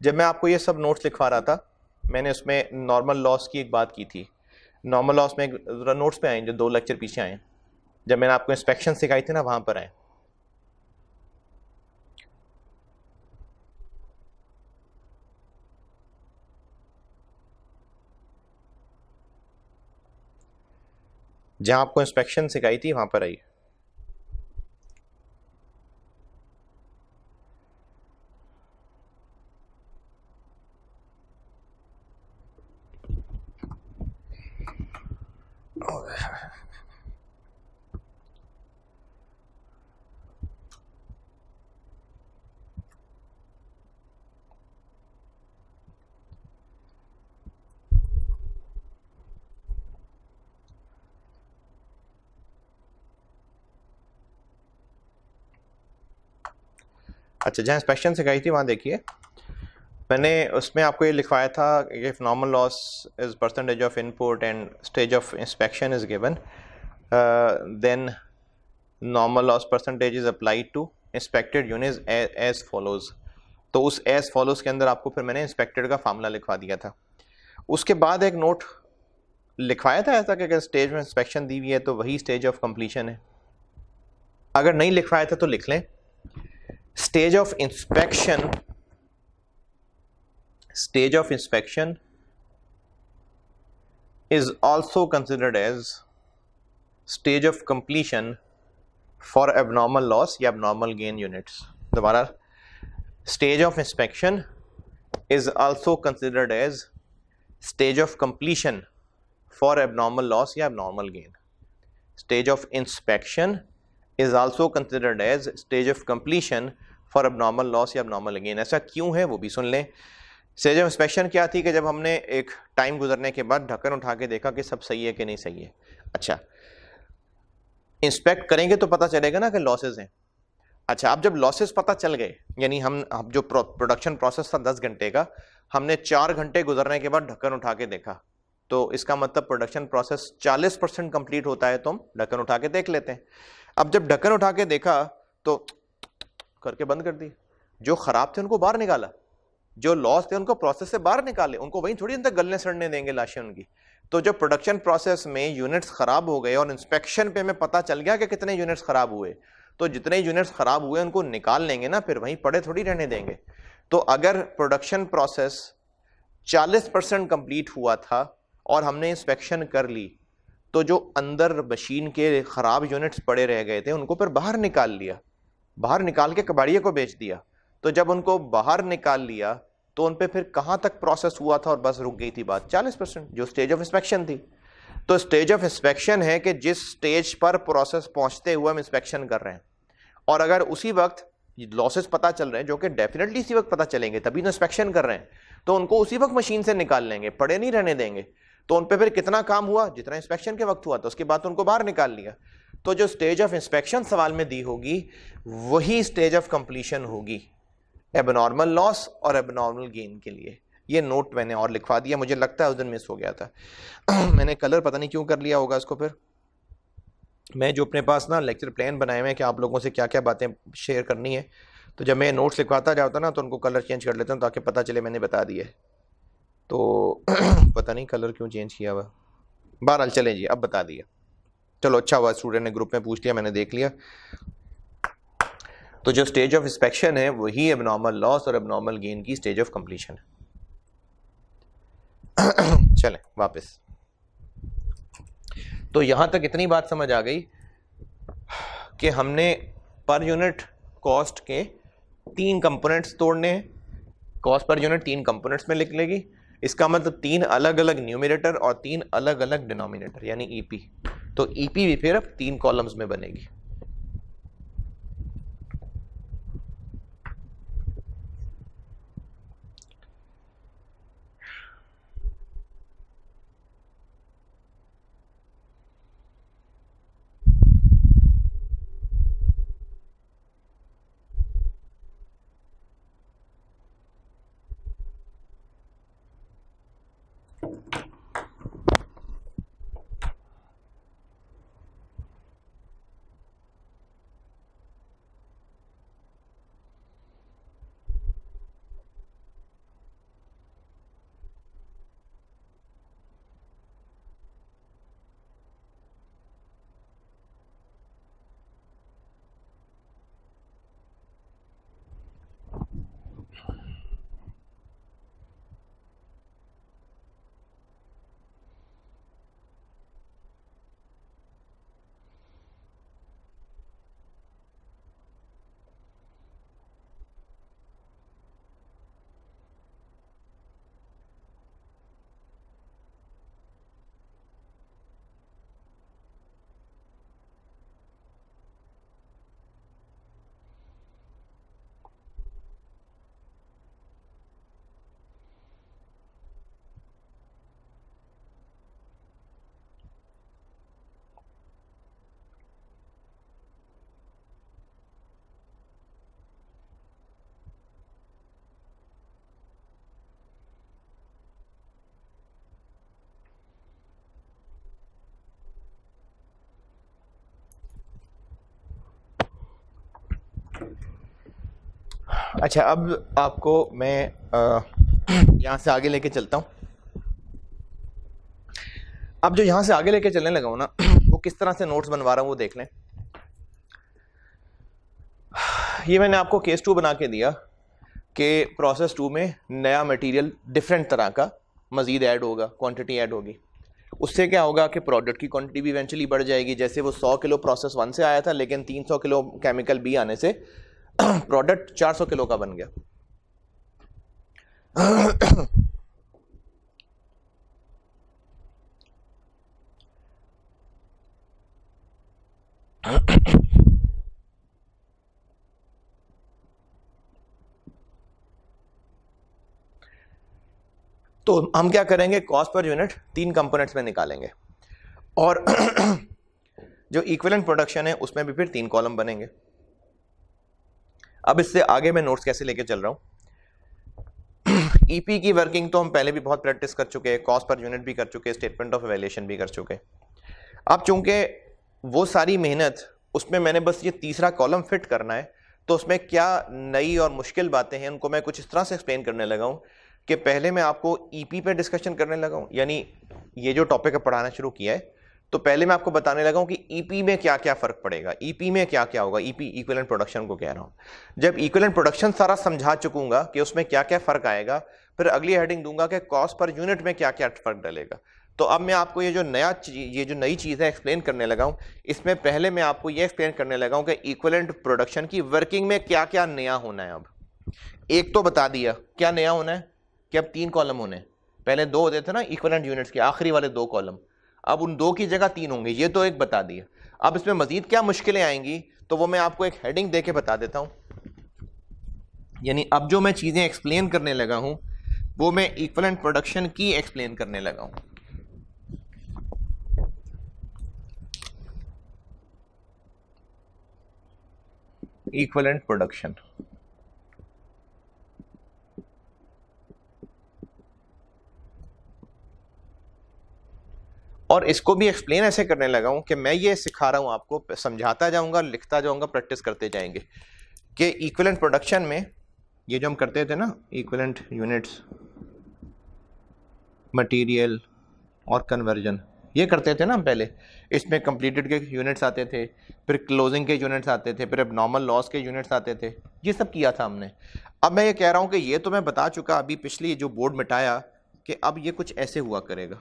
जब मैं आपको ये सब नोट्स लिखवा रहा था, मैंने उसमें नॉर्मल लॉस की एक बात की थी। नॉर्मल लॉस में नोट्स पे आए जो 2 लेक्चर पीछे आए, जब मैंने आपको इंस्पेक्शन सिखाई थी ना वहां पर आए। जहां आपको इंस्पेक्शन सिखाई थी वहां पर आई। अच्छा, जहां इंस्पेक्शन सिखाई थी वहां देखिए, मैंने उसमें आपको ये लिखवाया था, if normal loss is percentage of input and stage of inspection is given, then normal loss percentage is applied to inspected unit as follows. तो उस एज फॉलोज के अंदर आपको फिर मैंने इंस्पेक्टेड का फार्मूला लिखवा दिया था। उसके बाद एक नोट लिखवाया था ऐसा कि अगर स्टेज में इंस्पेक्शन दी हुई है तो वही स्टेज ऑफ कंप्लीशन है। अगर नहीं लिखवाया था तो लिख लें, stage of inspection, stage of inspection is also considered as stage of completion for abnormal loss या abnormal gain units। दोबारा, stage of inspection is also considered as stage of completion for abnormal loss या abnormal gain। stage of inspection is also considered as stage of completion for abnormal loss या abnormal gain। ऐसा क्यों है वो भी सुन लें। Stage of inspection क्या थी कि जब हमने एक टाइम गुजरने के बाद ढक्कन उठा के देखा कि सब सही है कि नहीं सही है। अच्छा, इंस्पेक्ट करेंगे तो पता चलेगा ना कि लॉसेस हैं। अच्छा, अब जब लॉसेस पता चल गए, यानी हम जो प्रोडक्शन प्रोसेस था 10 घंटे का, हमने 4 घंटे गुजरने के बाद ढक्कन उठा के देखा, तो इसका मतलब प्रोडक्शन प्रोसेस 40% कंप्लीट होता है, तो हम ढक्कन उठा के देख लेते हैं। अब जब ढक्कन उठा के देखा तो करके बंद कर दी, जो खराब थे उनको बाहर निकाला, जो लॉस थे उनको प्रोसेस से बाहर निकाले, उनको वहीं थोड़ी अंदर गलने सड़ने देंगे लाशें उनकी। तो जब प्रोडक्शन प्रोसेस में यूनिट्स खराब हो गए और इंस्पेक्शन पे हमें पता चल गया कि कितने यूनिट्स खराब हुए, तो जितने यूनिट्स खराब हुए उनको निकाल लेंगे ना, फिर वहीं पड़े थोड़ी रहने देंगे। तो अगर प्रोडक्शन प्रोसेस 40% कंप्लीट हुआ था और हमने इंस्पेक्शन कर ली, तो जो अंदर मशीन के खराब यूनिट्स पड़े रह गए थे उनको फिर बाहर निकाल लिया, बाहर निकाल के कबाड़िए को बेच दिया। तो जब उनको बाहर निकाल लिया तो उन पे फिर कहां तक प्रोसेस हुआ था और बस रुक गई थी बात 40%, जो स्टेज ऑफ इंस्पेक्शन थी। तो स्टेज ऑफ इंस्पेक्शन है कि जिस स्टेज पर प्रोसेस पहुंचते हुए हम इंस्पेक्शन कर रहे हैं, और अगर उसी वक्त लॉसेस पता चल रहे हैं, जो कि डेफिनेटली इसी वक्त पता चलेंगे तभी तो इंस्पेक्शन कर रहे हैं, तो उनको उसी वक्त मशीन से निकाल लेंगे, पड़े नहीं रहने देंगे। तो उन पे फिर कितना काम हुआ, जितना इंस्पेक्शन के वक्त हुआ था, उसके बाद उनको बाहर निकाल लिया। तो जो स्टेज ऑफ इंस्पेक्शन सवाल में दी होगी वही स्टेज ऑफ कंप्लीशन होगी एबनॉर्मल लॉस और एबनॉर्मल गेन के लिए। ये नोट मैंने और लिखवा दिया, मुझे लगता है उस दिन मिस हो गया था। मैंने कलर पता नहीं क्यों कर लिया होगा इसको। फिर मैं जो अपने पास ना लेक्चर प्लान बनाए हुए हैं कि आप लोगों से क्या क्या बातें शेयर करनी है, तो जब मैं नोट्स लिखवाता जाता ना तो उनको कलर चेंज कर लेता हूँ ताकि पता चले मैंने बता दिया है। तो पता नहीं कलर क्यों चेंज किया हुआ। बहरहाल चलें जी, अब बता दिया, चलो अच्छा हुआ स्टूडेंट ने ग्रुप में पूछ लिया, मैंने देख लिया। तो जो स्टेज ऑफ इंस्पेक्शन है वही एबनॉर्मल लॉस और एबनॉर्मल गेन की स्टेज ऑफ कंप्लीशन है। चलें वापस, तो यहां तक इतनी बात समझ आ गई कि हमने पर यूनिट कॉस्ट के 3 कंपोनेंट्स तोड़ने हैं। कॉस्ट पर यूनिट 3 कंपोनेंट्स में लिख लेगी, इसका मतलब 3 अलग अलग न्यूमरेटर और 3 अलग अलग डिनोमिनेटर यानी ईपी। तो ईपी भी फिर अब 3 कॉलम्स में बनेगी। अच्छा, अब आपको मैं यहाँ से आगे लेके चलता हूँ। अब जो यहाँ से आगे लेके चलने लगा हूँ ना, वो किस तरह से नोट्स बनवा रहा हूँ वो देख लें। ये मैंने आपको केस 2 बना के दिया कि प्रोसेस 2 में नया मटेरियल डिफरेंट तरह का मजीद ऐड होगा, क्वांटिटी ऐड होगी। उससे क्या होगा कि प्रोडक्ट की क्वांटिटी भी इवेंचुअली बढ़ जाएगी। जैसे वो 100 किलो प्रोसेस 1 से आया था, लेकिन 300 किलो केमिकल बी आने से प्रोडक्ट 400 किलो का बन गया। तो हम क्या करेंगे, कॉस्ट पर यूनिट 3 कंपोनेंट्स में निकालेंगे और जो इक्विवेलेंट प्रोडक्शन है उसमें भी फिर 3 कॉलम बनेंगे। अब इससे आगे मैं नोट्स कैसे लेके चल रहा हूं। ईपी की वर्किंग तो हम पहले भी बहुत प्रैक्टिस कर चुके हैं, कॉस्ट पर यूनिट भी कर चुके हैं, स्टेटमेंट ऑफ इवैल्यूएशन भी कर चुके हैं। अब चूंकि वो सारी मेहनत उसमें मैंने बस ये तीसरा कॉलम फिट करना है, तो उसमें क्या नई और मुश्किल बातें हैं उनको मैं कुछ इस तरह से एक्सप्लेन करने लगा हूं कि पहले मैं आपको ईपी पे डिस्कशन करने लगा हूं। यानी ये जो टॉपिक है पढ़ाना शुरू किया है, तो पहले मैं आपको बताने लगा हूं कि ईपी में क्या क्या फर्क पड़ेगा, ईपी में क्या क्या होगा। ईपी इक्विवेलेंट प्रोडक्शन को कह रहा हूं। जब इक्विवेलेंट प्रोडक्शन सारा समझा चुकूंगा कि उसमें क्या क्या फर्क आएगा, फिर अगली हेडिंग दूंगा कि कॉस्ट पर यूनिट में क्या क्या फर्क डलेगा। तो अब मैं आपको ये जो नई चीज़ है एक्सप्लेन करने लगा हूं। इसमें पहले मैं आपको ये एक्सप्लेन करने लगा हूं कि इक्विवेलेंट प्रोडक्शन की वर्किंग में क्या क्या नया होना है। अब एक तो बता दिया क्या नया होना है कि अब 3 कॉलम होने, पहले 2 होते थे ना इक्विवेलेंट यूनिट्स के, आखिरी वाले 2 कॉलम, अब उन 2 की जगह 3 होंगे। ये तो एक बता दिया। अब इसमें मजीद क्या मुश्किलें आएंगी तो वो मैं आपको एक हेडिंग दे के बता देता हूं। यानी अब जो मैं चीज़ें एक्सप्लेन करने लगा हूं वो मैं इक्विवेलेंट प्रोडक्शन की एक्सप्लेन करने लगा हूं। इक्विवेलेंट प्रोडक्शन, और इसको भी एक्सप्लेन ऐसे करने लगा हूं कि मैं ये सिखा रहा हूं आपको, समझाता जाऊंगा, लिखता जाऊंगा, प्रैक्टिस करते जाएंगे कि इक्विवेलेंट प्रोडक्शन में ये जो हम करते थे ना, इक्विवेलेंट यूनिट्स, मटेरियल और कन्वर्जन, ये करते थे ना हम पहले। इसमें कंप्लीटेड के यूनिट्स आते थे, फिर क्लोजिंग के यूनिट्स आते थे, फिर एब्नॉर्मल लॉस के यूनिट्स आते थे। ये सब किया था हमने। अब मैं ये कह रहा हूं कि ये तो मैं बता चुका अभी पिछली जो बोर्ड मिटाया कि अब ये कुछ ऐसे हुआ करेगा।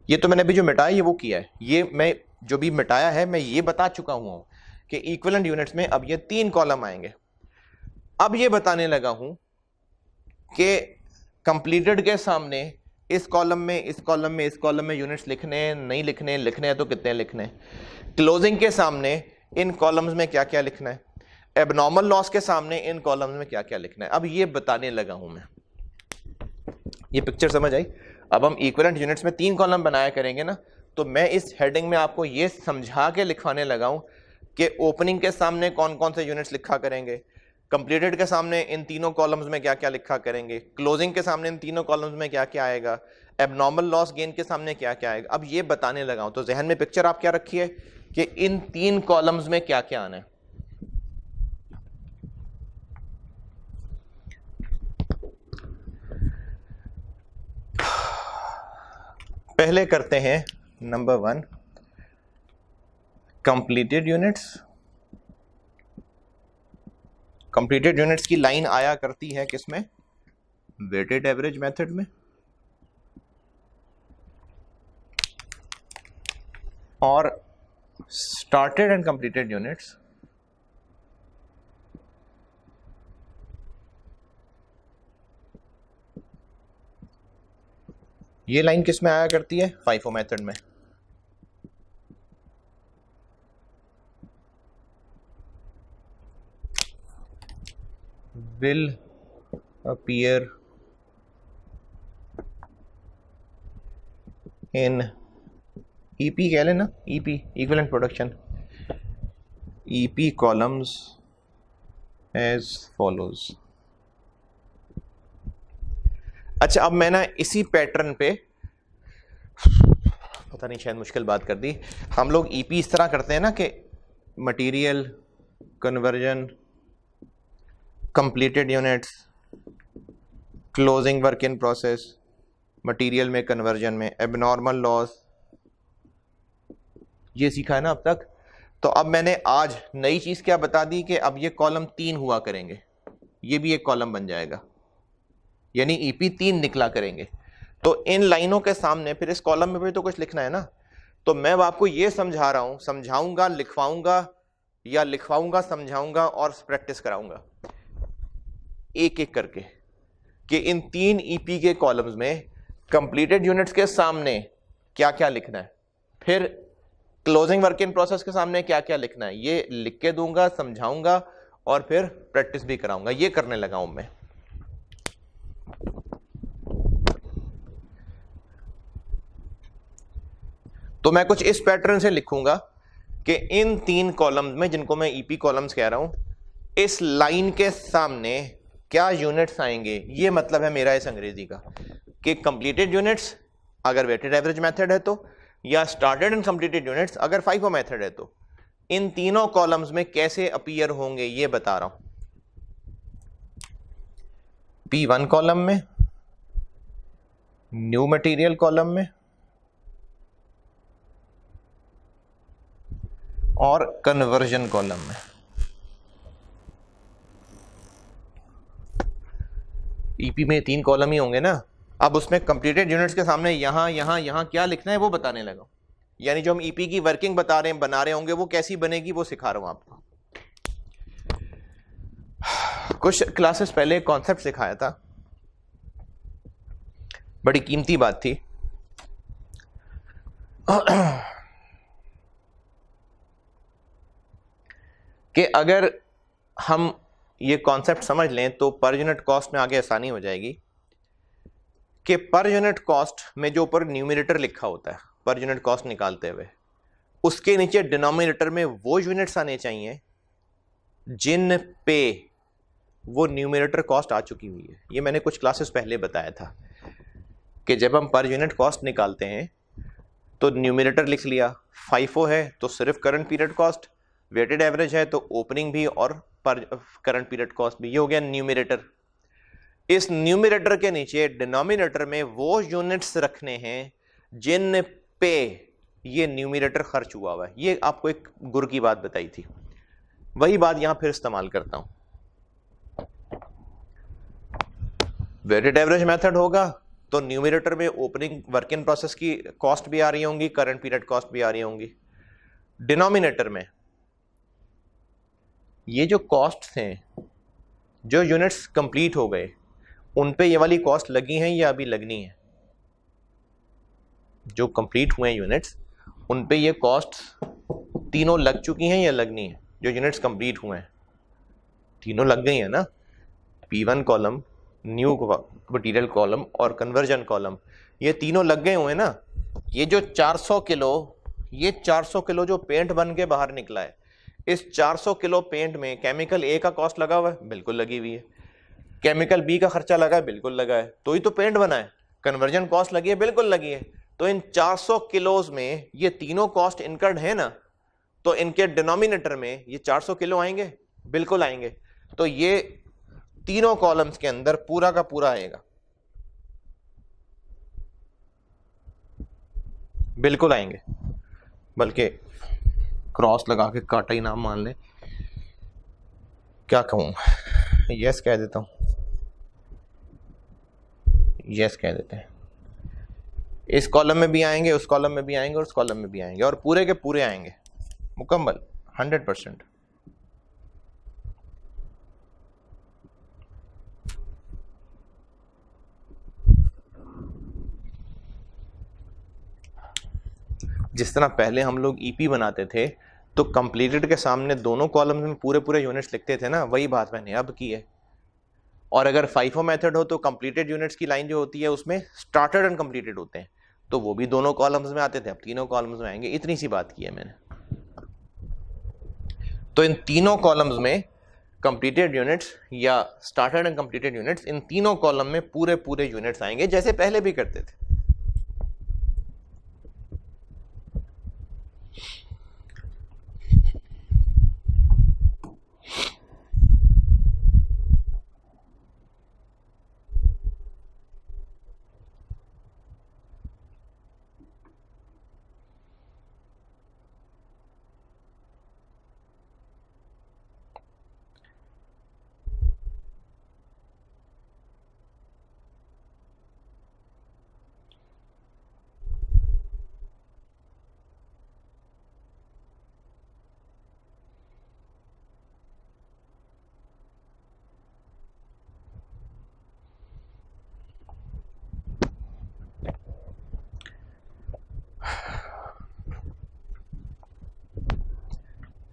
ये तो मैंने अभी जो मिटाया ये वो किया है। ये मैं जो भी मिटाया है मैं ये बता चुका हूं कि इक्विवेलेंट यूनिट्स में अब ये 3 कॉलम आएंगे। अब ये बताने लगा हूं कि कंप्लीटेड के सामने इस कॉलम में, इस कॉलम में, इस कॉलम में यूनिट्स लिखने हैं, नहीं लिखने, लिखने हैं तो कितने लिखने हैं। क्लोजिंग के सामने इन कॉलम्स में क्या क्या लिखना है, एबनॉर्मल लॉस के सामने इन कॉलम्स में क्या क्या लिखना है। अब ये बताने लगा हूं मैं। ये पिक्चर समझ आई? अब हम इक्विवेलेंट यूनिट्स में 3 कॉलम बनाया करेंगे ना, तो मैं इस हेडिंग में आपको ये समझा के लिखवाने लगा हूं कि ओपनिंग के सामने कौन कौन से यूनिट्स लिखा करेंगे, कंप्लीटेड के सामने इन तीनों कॉलम्स में क्या क्या लिखा करेंगे, क्लोजिंग के सामने इन तीनों कॉलम्स में क्या क्या आएगा, एबनॉर्मल लॉस गेन के सामने क्या क्या आएगा। अब ये बताने लगा हूं, तो जहन में पिक्चर आप क्या रखिए कि इन 3 कॉलम्स में क्या क्या आना है। पहले करते हैं number 1 completed units. Completed units की लाइन आया करती है किसमें, वेटेड एवरेज मेथड में। और स्टार्टेड एंड कंप्लीटेड यूनिट्स ये लाइन किस में आया करती है, FIFO मेथड में। will appear in EP कह लेना, EP equivalent production, EP columns as follows। अच्छा, अब मैं ना इसी पैटर्न पे, पता नहीं शायद मुश्किल बात कर दी, हम लोग EP इस तरह करते हैं ना कि material, conversion, completed units, closing work in process, material में, कन्वर्जन में, एबनॉर्मल लॉस, ये सीखा है ना अब तक। तो अब मैंने आज नई चीज क्या बता दी कि अब ये कॉलम 3 हुआ करेंगे, ये भी एक कॉलम बन जाएगा, यानी EP 3 निकला करेंगे। तो इन लाइनों के सामने फिर इस कॉलम में भी तो कुछ लिखना है ना, तो मैं आपको ये समझा रहा हूं, समझाऊंगा, लिखवाऊंगा, या लिखवाऊंगा, समझाऊंगा और प्रैक्टिस कराऊंगा एक एक करके कि इन 3 EP के कॉलम्स में कंप्लीटेड यूनिट्स के सामने क्या क्या लिखना है, फिर क्लोजिंग वर्क इन प्रोसेस के सामने क्या क्या लिखना है, ये लिख के दूंगा, समझाऊंगा और फिर प्रैक्टिस भी कराऊंगा। ये करने लगा हूं मैं। तो मैं कुछ इस पैटर्न से लिखूंगा कि इन 3 कॉलम्स में, जिनको मैं EP कॉलम्स कह रहा हूं, इस लाइन के सामने क्या यूनिट्स आएंगे। ये मतलब है मेरा इस अंग्रेजी का कि कंप्लीटेड यूनिट्स अगर वेटेड एवरेज मेथड है तो, या स्टार्टेड एंड कंप्लीटेड यूनिट्स अगर FIFO मेथड है तो, इन तीनों कॉलम्स में कैसे अपीयर होंगे ये बता रहा हूं। P1 कॉलम में, न्यू मटेरियल कॉलम में और कन्वर्जन कॉलम में। EP में 3 कॉलम ही होंगे ना। अब उसमें कंप्लीटेड यूनिट्स के सामने यहां यहां यहां क्या लिखना है वो बताने लगा, यानी जो हम EP की वर्किंग बना रहे होंगे वो कैसी बनेगी वो सिखा रहा हूं आपको। कुछ क्लासेस पहले कॉन्सेप्ट सिखाया था, बड़ी कीमती बात थी। कि अगर हम ये कॉन्सेप्ट समझ लें तो पर यूनिट कॉस्ट में आगे आसानी हो जाएगी। कि पर यूनिट कॉस्ट में जो ऊपर न्यूमरेटर लिखा होता है पर यूनिट कॉस्ट निकालते हुए, उसके नीचे डिनोमिनेटर में वो यूनिट्स आने चाहिए जिन पे वो न्यूमरेटर कॉस्ट आ चुकी हुई है। ये मैंने कुछ क्लासेस पहले बताया था कि जब हम पर यूनिट कॉस्ट निकालते हैं तो न्यूमरेटर लिख लिया, FIFO है तो सिर्फ current period cost, weighted average है तो ओपनिंग भी और पर करंट पीरियड कॉस्ट भी, ये हो गया न्यूमरेटर। इस न्यूमरेटर के नीचे डिनोमिनेटर में वो यूनिट्स रखने हैं जिन पे ये न्यूमरेटर खर्च हुआ है। ये आपको एक गुर की बात बताई थी, वही बात यहां फिर इस्तेमाल करता हूं। वेटेड एवरेज मेथड होगा तो न्यूमरेटर में ओपनिंग वर्क इन प्रोसेस की कॉस्ट भी आ रही होंगी, करंट पीरियड कॉस्ट भी आ रही होंगी। डिनोमिनेटर में ये जो कॉस्ट हैं जो यूनिट्स कंप्लीट हो गए उन पे ये वाली कॉस्ट लगी हैं या अभी लगनी है? जो कंप्लीट हुए हैं यूनिट्स उन पे ये कॉस्ट तीनों लग चुकी हैं या लगनी है? जो यूनिट्स कंप्लीट हुए हैं तीनों लग गई है ना, P1 column, new material column और कन्वर्जन कॉलम, ये तीनों लग गए हुए ना। ये जो 400 किलो, ये 400 किलो जो पेंट बन के बाहर निकला है, इस 400 किलो पेंट में केमिकल ए का कॉस्ट लगा हुआ है, बिल्कुल लगी हुई है। केमिकल बी का खर्चा लगा है, बिल्कुल लगा है, तो ही तो पेंट बना है। कन्वर्जन कॉस्ट लगी है, बिल्कुल लगी है। तो इन 400 किलोज में ये तीनों कॉस्ट इनकर्ड है ना, तो इनके डिनोमिनेटर में ये 400 किलो आएंगे, बिल्कुल आएंगे। तो ये तीनों कॉलम्स के अंदर पूरा का पूरा आएगा, बिल्कुल आएंगे। बल्कि क्रॉस लगा के काटा ही नाम मान ले, क्या कहूं, यस कह देता हूं, यस कह देते हैं। इस कॉलम में भी आएंगे, उस कॉलम में भी आएंगे और उस कॉलम में भी आएंगे, और पूरे के पूरे आएंगे मुकम्मल 100%। जिस तरह पहले हम लोग ईपी बनाते थे तो कंप्लीटेड के सामने दोनों कॉलम्स में पूरे पूरे यूनिट्स लिखते थे ना, वही बात मैंने अब की है। और अगर FIFO मेथड हो तो कंप्लीटेड यूनिट्स की लाइन जो होती है उसमें स्टार्टेड एंड कंप्लीटेड होते हैं, तो वो भी दोनों कॉलम्स में आते थे, अब तीनों कॉलम्स में आएंगे। इतनी सी बात की है मैंने। तो इन तीनों कॉलम्स में कंप्लीटेड यूनिट्स या स्टार्टेड एंड कंप्लीटेड यूनिट्स, इन तीनों कॉलम में पूरे पूरे यूनिट्स आएंगे जैसे पहले भी करते थे।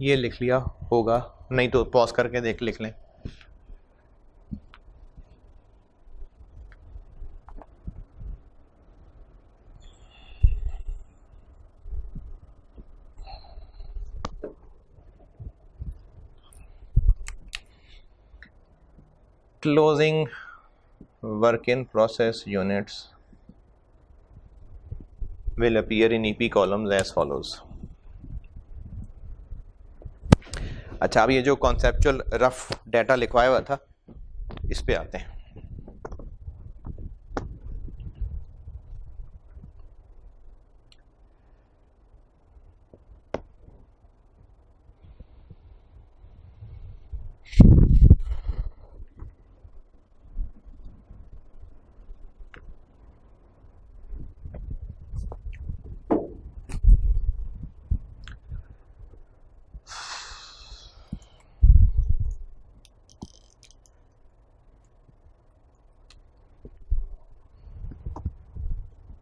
ये लिख लिया होगा, नहीं तो पॉज करके लिख लें। Closing work in process units will appear in EP columns as follows। अच्छा, अब ये जो कॉन्सेप्चुअल रफ डाटा लिखवाया हुआ था इस पे आते हैं।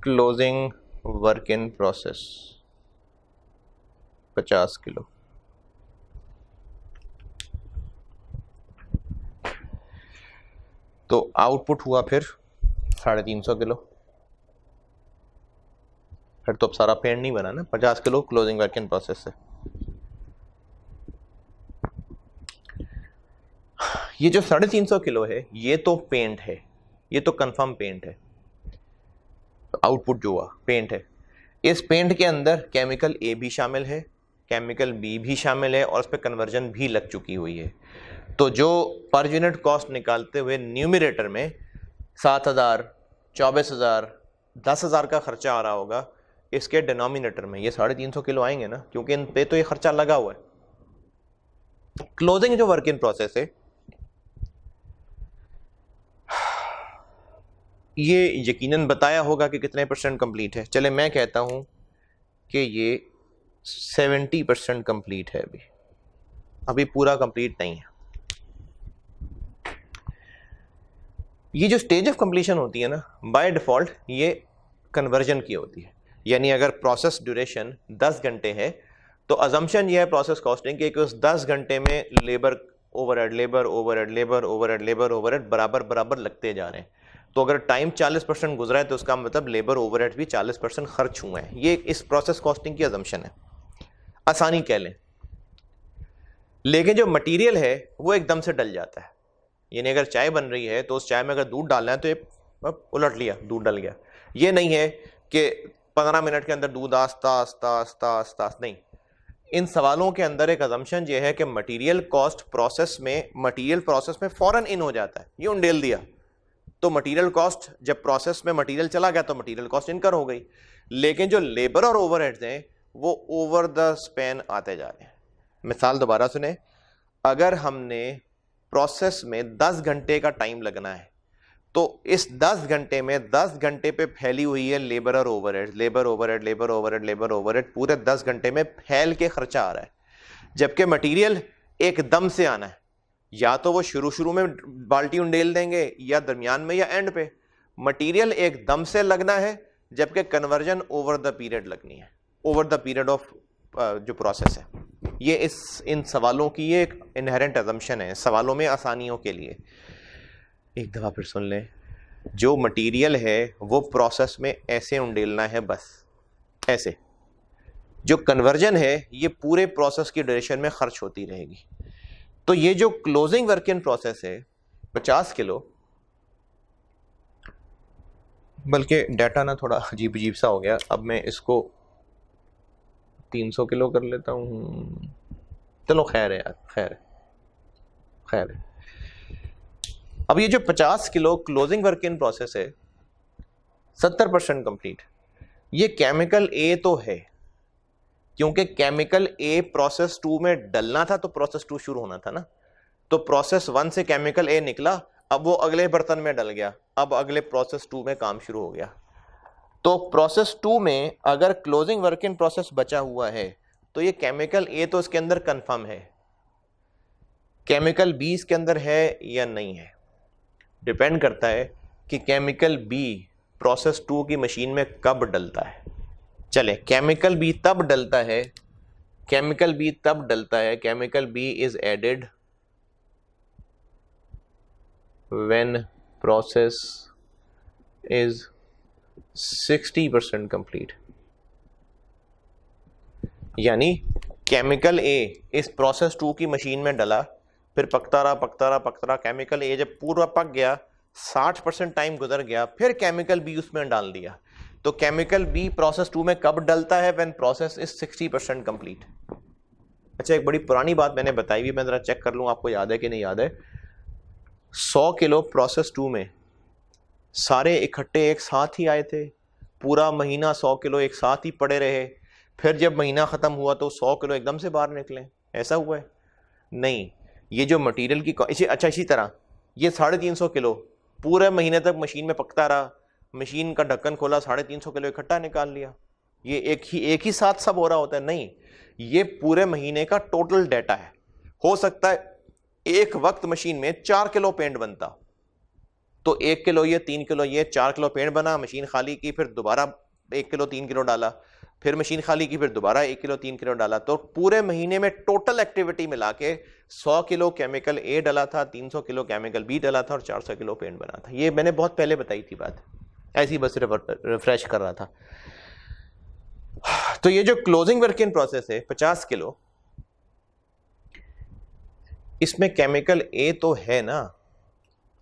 Closing work in process 50 kilo. तो आउटपुट हुआ फिर 350 किलो। फिर तो अब सारा पेंट नहीं बना ना, 50 kilo closing work in process से। ये जो 350 किलो है ये तो पेंट है, ये तो कंफर्म पेंट है। आउटपुट जो हुआ पेंट है। इस पेंट के अंदर केमिकल ए भी शामिल है, केमिकल बी भी शामिल है, और उस पर कन्वर्जन भी लग चुकी हुई है। तो जो पर यूनिट कॉस्ट निकालते हुए न्यूमरेटर में 7,000, 24,000, 10,000 का खर्चा आ रहा होगा, इसके डिनोमिनेटर में ये 350 किलो आएंगे ना, क्योंकि इन पे तो ये खर्चा लगा हुआ है। क्लोजिंग जो वर्क इन प्रोसेस है ये यकीनन बताया होगा कि कितने % कंप्लीट है। चले मैं कहता हूं कि ये 70% कंप्लीट है। अभी पूरा कंप्लीट नहीं है। ये जो स्टेज ऑफ कंप्लीशन होती है ना, बाय डिफॉल्ट ये कन्वर्जन की होती है। यानी अगर प्रोसेस ड्यूरेशन 10 घंटे है तो अजम्पशन ये है प्रोसेस कॉस्टिंग कि उस 10 घंटे में labour overhead labour overhead labour overhead labour overhead बराबर बराबर लगते जा रहे हैं। तो अगर टाइम 40% गुजरा है तो उसका मतलब लेबर ओवरहेड भी 40% खर्च हुए हैं। ये इस प्रोसेस कॉस्टिंग की अजम्पशन है, आसानी कह लें। लेकिन जो मटेरियल है वो एकदम से डल जाता है। यानी अगर चाय बन रही है तो उस चाय में अगर दूध डालना है तो ये उलट लिया, दूध डल गया। ये नहीं है कि 15 मिनट के अंदर दूध आस्ता आस्ता आस्ता आस्ता, नहीं। इन सवालों के अंदर एक अजम्पशन ये है कि मटेरियल कॉस्ट प्रोसेस में फौरन इन हो जाता है। ये उंडेल दिया तो मटेरियल कॉस्ट, जब प्रोसेस में मटेरियल चला गया तो मटेरियल कॉस्ट इनकर हो गई। लेकिन जो लेबर और ओवरहेड्स हैं वो ओवर द स्पैन आते जा रहे हैं। मिसाल दोबारा सुने, अगर हमने प्रोसेस में 10 घंटे का टाइम लगना है तो इस 10 घंटे में 10 घंटे पे फैली हुई है लेबर और overhead, labour overhead labour overhead labour overhead, पूरे 10 घंटे में फैल के खर्चा आ रहा है। जबकि मटेरियल एकदम से आना है, या तो वो शुरू में बाल्टी उंडेल देंगे या दरमियान में या एंड पे। मटेरियल एकदम से लगना है जबकि कन्वर्जन ओवर द पीरियड लगनी है, ओवर द पीरियड ऑफ जो प्रोसेस है। ये इन सवालों की ये एक इनहेरेंट अजम्पशन है सवालों में आसानियों के लिए। एक दफ़ा फिर सुन लें, जो मटेरियल है वो प्रोसेस में ऐसे उंडेलना है, बस ऐसे। जो कन्वर्जन है ये पूरे प्रोसेस की ड्यूरेशन में खर्च होती रहेगी। तो ये जो क्लोजिंग वर्क इन प्रोसेस है 50 किलो, बल्कि डाटा ना थोड़ा अजीब अजीब सा हो गया, अब मैं इसको 300 किलो कर लेता हूँ। चलो खैर है यार, खैर है। अब ये जो 50 kilo closing work in process है 70% कंप्लीट। ये केमिकल ए तो है, क्योंकि केमिकल ए प्रोसेस 2 में डलना था तो प्रोसेस 2 शुरू होना था ना। तो प्रोसेस 1 से केमिकल ए निकला, अब वो अगले बर्तन में डल गया, अब अगले प्रोसेस 2 में काम शुरू हो गया। तो प्रोसेस 2 में अगर क्लोजिंग वर्क इन प्रोसेस बचा हुआ है तो ये केमिकल ए तो इसके अंदर कंफर्म है, केमिकल बी इसके अंदर है या नहीं है, डिपेंड करता है कि केमिकल बी प्रोसेस 2 की मशीन में कब डलता है। चले, केमिकल बी तब डलता है, chemical B is added when process is 60% complete. यानी केमिकल ए इस प्रोसेस 2 की मशीन में डला, फिर पकता रहा, केमिकल ए जब पूरा पक गया, 60% टाइम गुजर गया, फिर केमिकल बी उसमें डाल दिया। तो केमिकल बी प्रोसेस 2 में कब डलता है? When process is 60% complete. अच्छा, एक बड़ी पुरानी बात मैंने बताई हुई, मैं जरा चेक कर लूँ आपको याद है कि नहीं याद है। 100 किलो प्रोसेस 2 में सारे इकट्ठे एक साथ ही आए थे, पूरा महीना 100 किलो एक साथ ही पड़े रहे, फिर जब महीना ख़त्म हुआ तो 100 किलो एकदम से बाहर निकले, ऐसा हुआ है? नहीं। ये जो मटेरियल की इसी तरह ये 350 किलो पूरे महीने तक मशीन में पकता रहा, मशीन का ढक्कन खोला, 350 किलो इकट्ठा निकाल लिया। ये एक ही साथ सब हो रहा होता है? नहीं, ये पूरे महीने का टोटल डाटा है। हो सकता है एक वक्त मशीन में 4 किलो पेंट बनता, तो 1 किलो ये, 3 किलो ये, 4 किलो पेंट बना, मशीन खाली की, फिर दोबारा 1 किलो 3 किलो डाला, फिर मशीन खाली की, फिर दोबारा 1 किलो 3 किलो डाला। तो पूरे महीने में टोटल एक्टिविटी मिला के 100 किलो केमिकल ए डाला था, 300 किलो केमिकल बी डाला था और 400 किलो पेंट बना था। ये मैंने बहुत पहले बताई थी बात, ऐसी बस रिफ्रेश कर रहा था। तो ये जो क्लोजिंग वर्क इन प्रोसेस है 50 किलो, इसमें केमिकल ए तो है ना।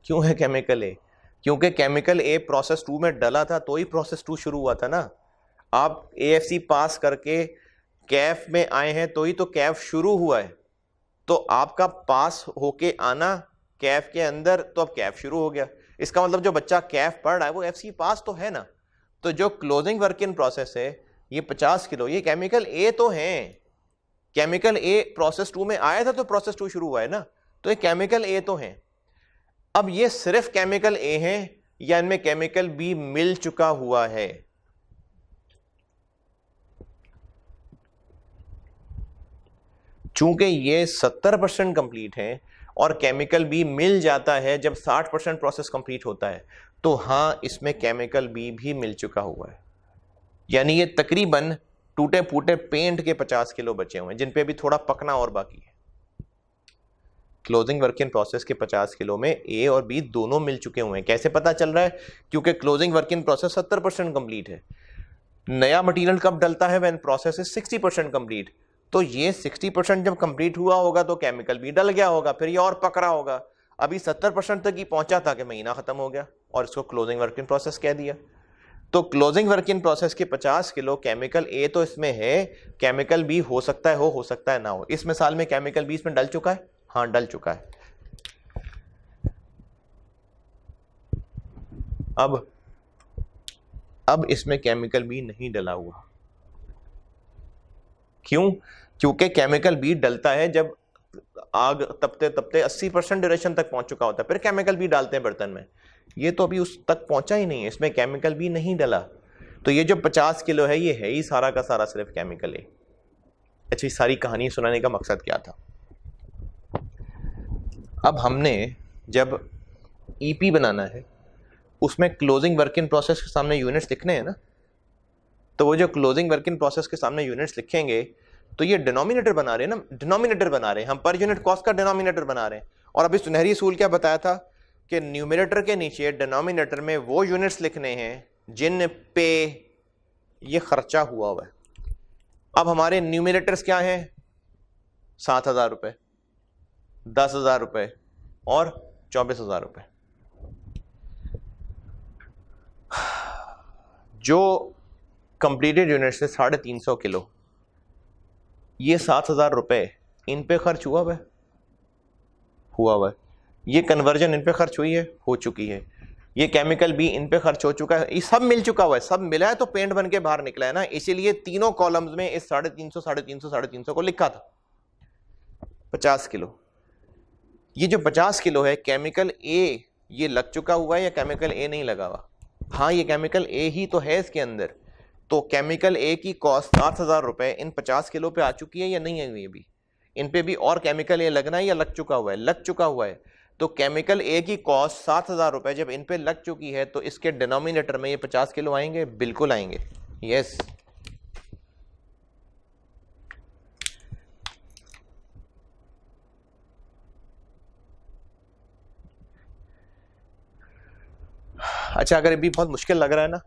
क्यों है केमिकल ए? क्योंकि केमिकल ए प्रोसेस 2 में डला था तो ही प्रोसेस 2 शुरू हुआ था ना। आप एएफसी पास करके कैफ में आए हैं तो ही तो कैफ शुरू हुआ है। तो आपका पास होके आना कैफ के अंदर, तो अब कैफ शुरू हो गया। इसका मतलब जो बच्चा कैफ पढ़ रहा है वो एफसी पास तो है ना। तो जो क्लोजिंग वर्क इन प्रोसेस है ये 50 किलो, ये केमिकल ए तो है। केमिकल ए प्रोसेस 2 में आया था तो प्रोसेस 2 शुरू हुआ है ना, तो ये केमिकल ए तो है। अब ये सिर्फ केमिकल ए है या इनमें केमिकल बी मिल चुका हुआ है? चूंकि ये 70% कंप्लीट है और केमिकल बी मिल जाता है जब 60% प्रोसेस कंप्लीट होता है, तो हाँ इसमें केमिकल बी भी मिल चुका हुआ है। यानी ये तकरीबन टूटे फूटे पेंट के 50 किलो बचे हुए हैं जिन पे भी थोड़ा पकना और बाकी है। क्लोजिंग वर्क इन प्रोसेस के 50 किलो में ए और बी दोनों मिल चुके हुए हैं। कैसे पता चल रहा है? क्योंकि closing work in process 70% complete है। नया मटेरियल कब डलता है? When process is 60% complete. तो ये 60% जब कंप्लीट हुआ होगा तो केमिकल भी डल गया होगा, फिर ये और पकड़ा होगा। अभी 70% तक ही पहुंचा था कि महीना खत्म हो गया और इसको क्लोजिंग वर्क इन प्रोसेस कह दिया। तो क्लोजिंग वर्क इन प्रोसेस के 50 किलो केमिकल ए तो इसमें है, केमिकल बी हो सकता है हो सकता है ना हो। इस मिसाल में केमिकल बी इसमें डल चुका है, हाँ डल चुका है। अब इसमें केमिकल बी नहीं डला हुआ। क्यों? क्योंकि केमिकल बी डलता है जब आग तपते तपते 80% ड्यूरेशन तक पहुंच चुका होता है, फिर केमिकल बी डालते हैं बर्तन में। ये तो अभी उस तक पहुंचा ही नहीं है, इसमें केमिकल बी नहीं डला। तो ये जो 50 किलो है ये है ही सारा का सारा सिर्फ केमिकल है। अच्छी सारी कहानी सुनाने का मकसद क्या था? अब हमने जब ईपी बनाना है उसमें क्लोजिंग वर्क इन प्रोसेस के सामने यूनिट्स लिखने हैं ना, तो वो जो क्लोजिंग वर्क इन प्रोसेस के सामने यूनिट्स लिखेंगे तो ये डिनोमिनेटर बना रहे हैं ना, डिनोमिनेटर बना रहे हैं हम, पर यूनिट कॉस्ट का डिनोमिनेटर बना रहे हैं। और अभी सुनहरी असूल क्या बताया था कि न्यूमरेटर के नीचे डिनोमिनेटर में वो यूनिट्स लिखने हैं जिन पे ये खर्चा हुआ हुआ है। अब हमारे न्यूमरेटर्स क्या हैं? 7,000 रुपये, 10,000 रुपये और 24,000 रुपये। जो कंप्लीटेड यूनिट्स है 350 किलो, ये 7,000 रुपये इन पे खर्च हुआ हुआ है। ये कन्वर्जन इन पे खर्च हुई है, हो चुकी है। ये केमिकल भी इन पे खर्च हो चुका है, ये सब मिल चुका हुआ है। सब मिला है तो पेंट बन के बाहर निकला है ना, इसीलिए तीनों कॉलम्स में इस 350, 350, 350 को लिखा था। 50 किलो, ये जो 50 किलो है केमिकल ए ये लग चुका हुआ है या केमिकल ए नहीं लगा हुआ? हाँ ये केमिकल ए ही तो है इसके अंदर। तो केमिकल ए की कॉस्ट 7,000 रुपये इन 50 किलो पे आ चुकी है या नहीं है? ये भी इन पे भी और केमिकल ए लगना है या लग चुका हुआ है? लग चुका हुआ है। तो केमिकल ए की कॉस्ट 7,000 रुपये जब इन पे लग चुकी है तो इसके डिनोमिनेटर में ये 50 किलो आएंगे, बिल्कुल आएंगे। यस। अच्छा, अगर ये भी बहुत मुश्किल लग रहा है ना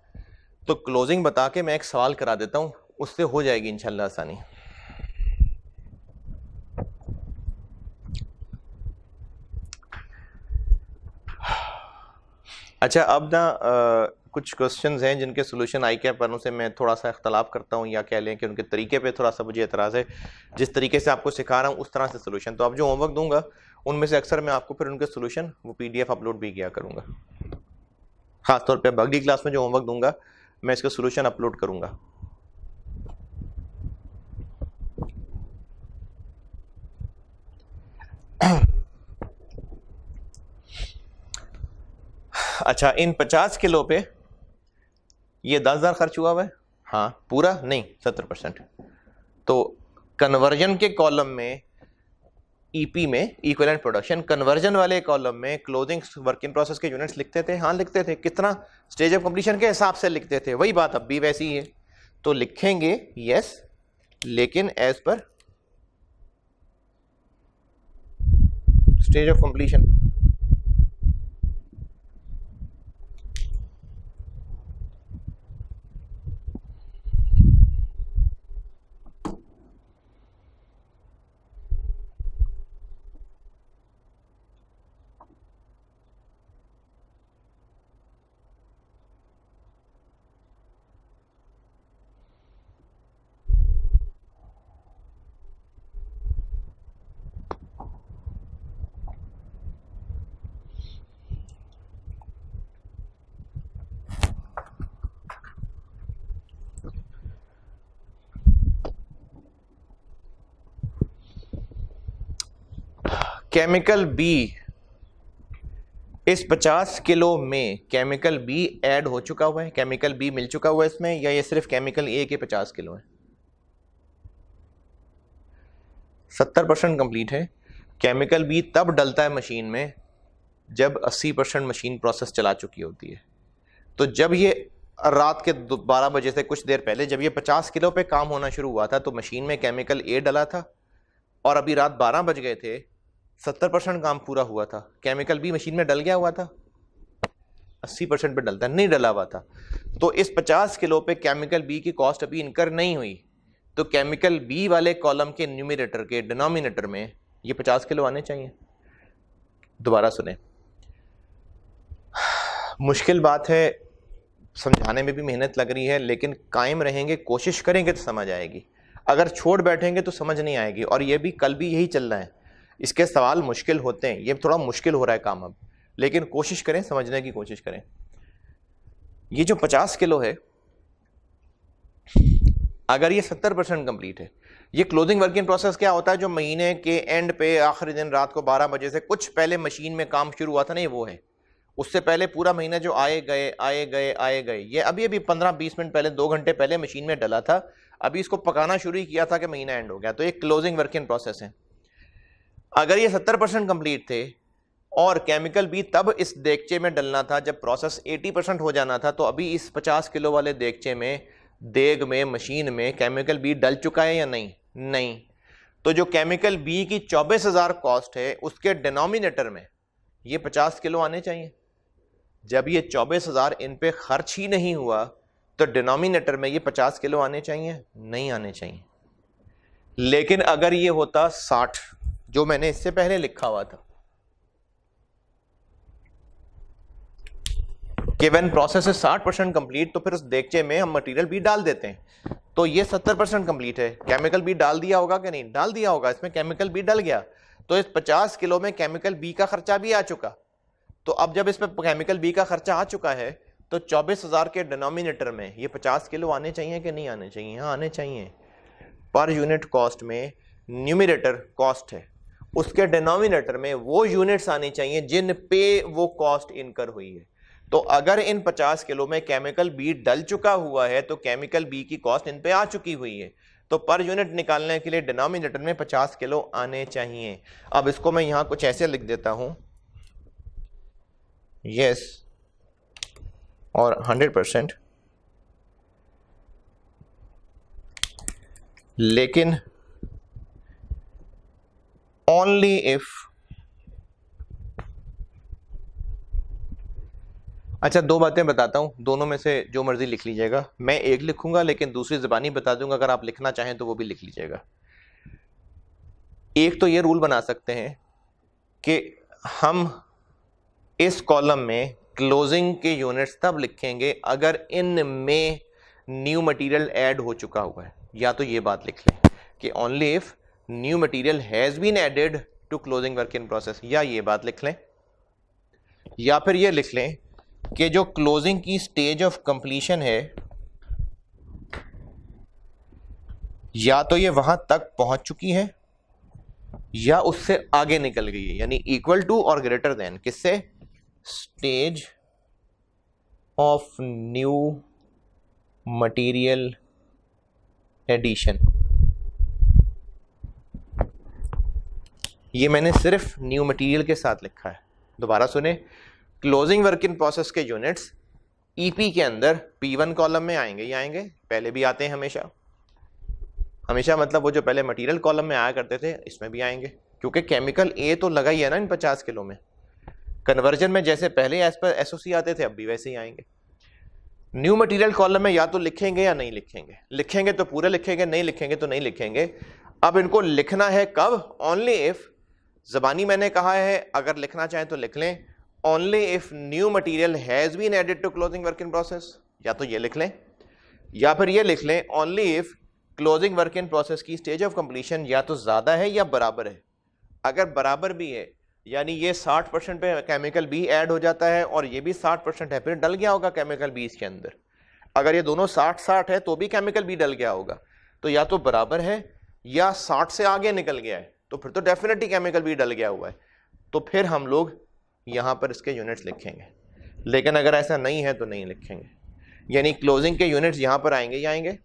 तो क्लोजिंग बता के मैं एक सवाल करा देता हूं, उससे हो जाएगी इंशाल्लाह आसानी। अच्छा, अब ना कुछ क्वेश्चंस हैं जिनके सोल्यूशन आई के पन्नों से मैं थोड़ा सा इख्तलाफ करता हूं, या कह लें कि उनके तरीके पे थोड़ा सा मुझे एतराज़ है। जिस तरीके से आपको सिखा रहा हूं उस तरह से सोल्यूशन, तो अब जो होमवर्क दूंगा उनमें से अक्सर मैं आपको फिर उनके सोल्यूशन वो PDF अपलोड भी किया करूँगा। ख़ासतौर पर अगली क्लास में जो होमवर्क दूंगा मैं इसका सोल्यूशन अपलोड करूँगा। अच्छा, इन 50 किलो पे ये 10,000 खर्च हुआ है, हाँ पूरा नहीं 70%। तो कन्वर्जन के कॉलम में ईपी में इक्विवेलेंट प्रोडक्शन, कन्वर्जन वाले कॉलम में क्लोजिंग वर्क इन प्रोसेस के यूनिट्स लिखते थे, हाँ लिखते थे। कितना? स्टेज ऑफ कंप्लीशन के हिसाब से लिखते थे। वही बात अब भी वैसी ही है, तो लिखेंगे यस, लेकिन as per stage of completion. Chemical B, इस 50 किलो में केमिकल बी ऐड हो चुका हुआ है, केमिकल बी मिल चुका हुआ है इसमें, या ये सिर्फ केमिकल ए के 50 किलो है? 70% कंप्लीट है। केमिकल बी तब डलता है मशीन में जब 80% मशीन प्रोसेस चला चुकी होती है। तो जब ये रात के 12 बजे से कुछ देर पहले जब ये 50 किलो पे काम होना शुरू हुआ था तो मशीन में केमिकल ए डला था, और अभी रात 12 बज गए थे, 70% काम पूरा हुआ था, केमिकल बी मशीन में डल गया हुआ था, 80% पे डलता नहीं डला हुआ था। तो इस 50 किलो पे केमिकल बी की कॉस्ट अभी इनकर नहीं हुई, तो केमिकल बी वाले कॉलम के न्यूमरेटर के डिनोमिनेटर में ये 50 किलो आने चाहिए। दोबारा सुने, मुश्किल बात है, समझाने में भी मेहनत लग रही है, लेकिन कायम रहेंगे, कोशिश करेंगे तो समझ आएगी। अगर छोड़ बैठेंगे तो समझ नहीं आएगी। और ये भी कल भी यही चल रहा है, इसके सवाल मुश्किल होते हैं, ये थोड़ा मुश्किल हो रहा है काम अब, लेकिन कोशिश करें, समझने की कोशिश करें। ये जो 50 किलो है, अगर ये 70% कंप्लीट है, ये क्लोजिंग वर्किंग प्रोसेस क्या होता है, जो महीने के एंड पे आखिरी दिन रात को 12 बजे से कुछ पहले मशीन में काम शुरू हुआ था ना, ये वो है। उससे पहले पूरा महीना जो आए गए आए गए आए गए, ये अभी अभी 15-20 मिनट पहले, 2 घंटे पहले मशीन में डला था, अभी इसको पकाना शुरू ही किया था कि महीना एंड हो गया। तो ये क्लोजिंग वर्किंग प्रोसेस है। अगर ये 70% कंप्लीट थे और केमिकल बी तब इस देगचे में डलना था जब प्रोसेस 80% हो जाना था, तो अभी इस 50 किलो वाले देगचे में, देग में, मशीन में केमिकल बी डल चुका है या नहीं? नहीं। तो जो केमिकल बी की 24,000 कॉस्ट है, उसके डिनोमिनेटर में ये 50 किलो आने चाहिए। जब ये 24,000 इन पे खर्च ही नहीं हुआ, तो डिनोमिनेटर में ये 50 किलो आने चाहिए? नहीं आने चाहिए। लेकिन अगर ये होता 60, जो मैंने इससे पहले लिखा हुआ था कि व्हेन प्रोसेस इज 60% कंप्लीट, तो फिर उस देगचे में हम मटेरियल भी डाल देते हैं। तो ये 70% कंप्लीट है, केमिकल बी डाल दिया होगा कि नहीं? डाल दिया होगा, इसमें केमिकल बी डल गया। तो इस 50 किलो में केमिकल बी का खर्चा भी आ चुका। तो अब जब इसमें केमिकल बी का खर्चा आ चुका है, तो 24,000 के डिनोमिनेटर में ये 50 किलो आने चाहिए कि नहीं आने चाहिए? हाँ, आने चाहिए। पर यूनिट कॉस्ट में न्यूमरेटर कॉस्ट है, उसके डिनोमिनेटर में वो यूनिट्स आनी चाहिए जिन पे वो कॉस्ट इनकर हुई है। तो अगर इन 50 किलो में केमिकल बी डल चुका हुआ है, तो केमिकल बी की कॉस्ट इन पे आ चुकी हुई है। तो पर यूनिट निकालने के लिए डिनोमिनेटर में 50 किलो आने चाहिए। अब इसको मैं यहां कुछ ऐसे लिख देता हूं, यस और 100%, लेकिन ओनली इफ, अच्छा 2 बातें बताता हूं, दोनों में से जो मर्जी लिख लीजिएगा। मैं एक लिखूंगा लेकिन दूसरी ज़बानी बता दूंगा, अगर आप लिखना चाहें तो वो भी लिख लीजिएगा। एक तो ये रूल बना सकते हैं कि हम इस कॉलम में क्लोजिंग के यूनिट्स तब लिखेंगे अगर इनमें न्यू मटेरियल ऐड हो चुका हुआ है। या तो ये बात लिख लें कि only if new material has been added to closing work in process, या ये बात लिख लें, या फिर ये लिख लें कि जो क्लोजिंग की स्टेज ऑफ कंप्लीशन है, या तो ये वहां तक पहुंच चुकी है या उससे आगे निकल गई है, यानी इक्वल टू और ग्रेटर देन किससे? Stage of new material addition. ये मैंने सिर्फ न्यू मटेरियल के साथ लिखा है। दोबारा सुने, क्लोजिंग वर्क इन प्रोसेस के यूनिट्स ईपी के अंदर P1 कॉलम में आएंगे, ये आएंगे, पहले भी आते हैं हमेशा, हमेशा मतलब वो जो पहले मटेरियल कॉलम में आया करते थे, इसमें भी आएंगे, क्योंकि केमिकल ए तो लगा ही है ना इन 50 किलो में। कन्वर्जन में जैसे पहले एज पर एसओसी आते थे, अब भी वैसे ही आएंगे। न्यू मटेरियल कॉलम में या तो लिखेंगे या नहीं लिखेंगे, लिखेंगे तो पूरे लिखेंगे, नहीं लिखेंगे तो नहीं लिखेंगे। अब इनको लिखना है कब? ओनली इफ, ज़बानी मैंने कहा है, अगर लिखना चाहें तो लिख लें, only if new material has been added to closing work in process, या तो ये लिख लें, या फिर ये लिख लें only if closing work in process की स्टेज ऑफ कंप्लीशन या तो ज़्यादा है या बराबर है। अगर बराबर भी है, यानी ये 60% पे केमिकल बी ऐड हो जाता है और ये भी 60% है, फिर डल गया होगा केमिकल बी इसके अंदर। अगर ये दोनों 60-60 है तो भी केमिकल बी डल गया होगा। तो या तो बराबर है या 60 से आगे निकल गया है, तो फिर तो डेफिनेटली केमिकल बी डल गया हुआ है। तो फिर हम लोग यहाँ पर इसके यूनिट्स लिखेंगे, लेकिन अगर ऐसा नहीं है तो नहीं लिखेंगे। यानी क्लोजिंग के यूनिट्स यहाँ पर आएंगे,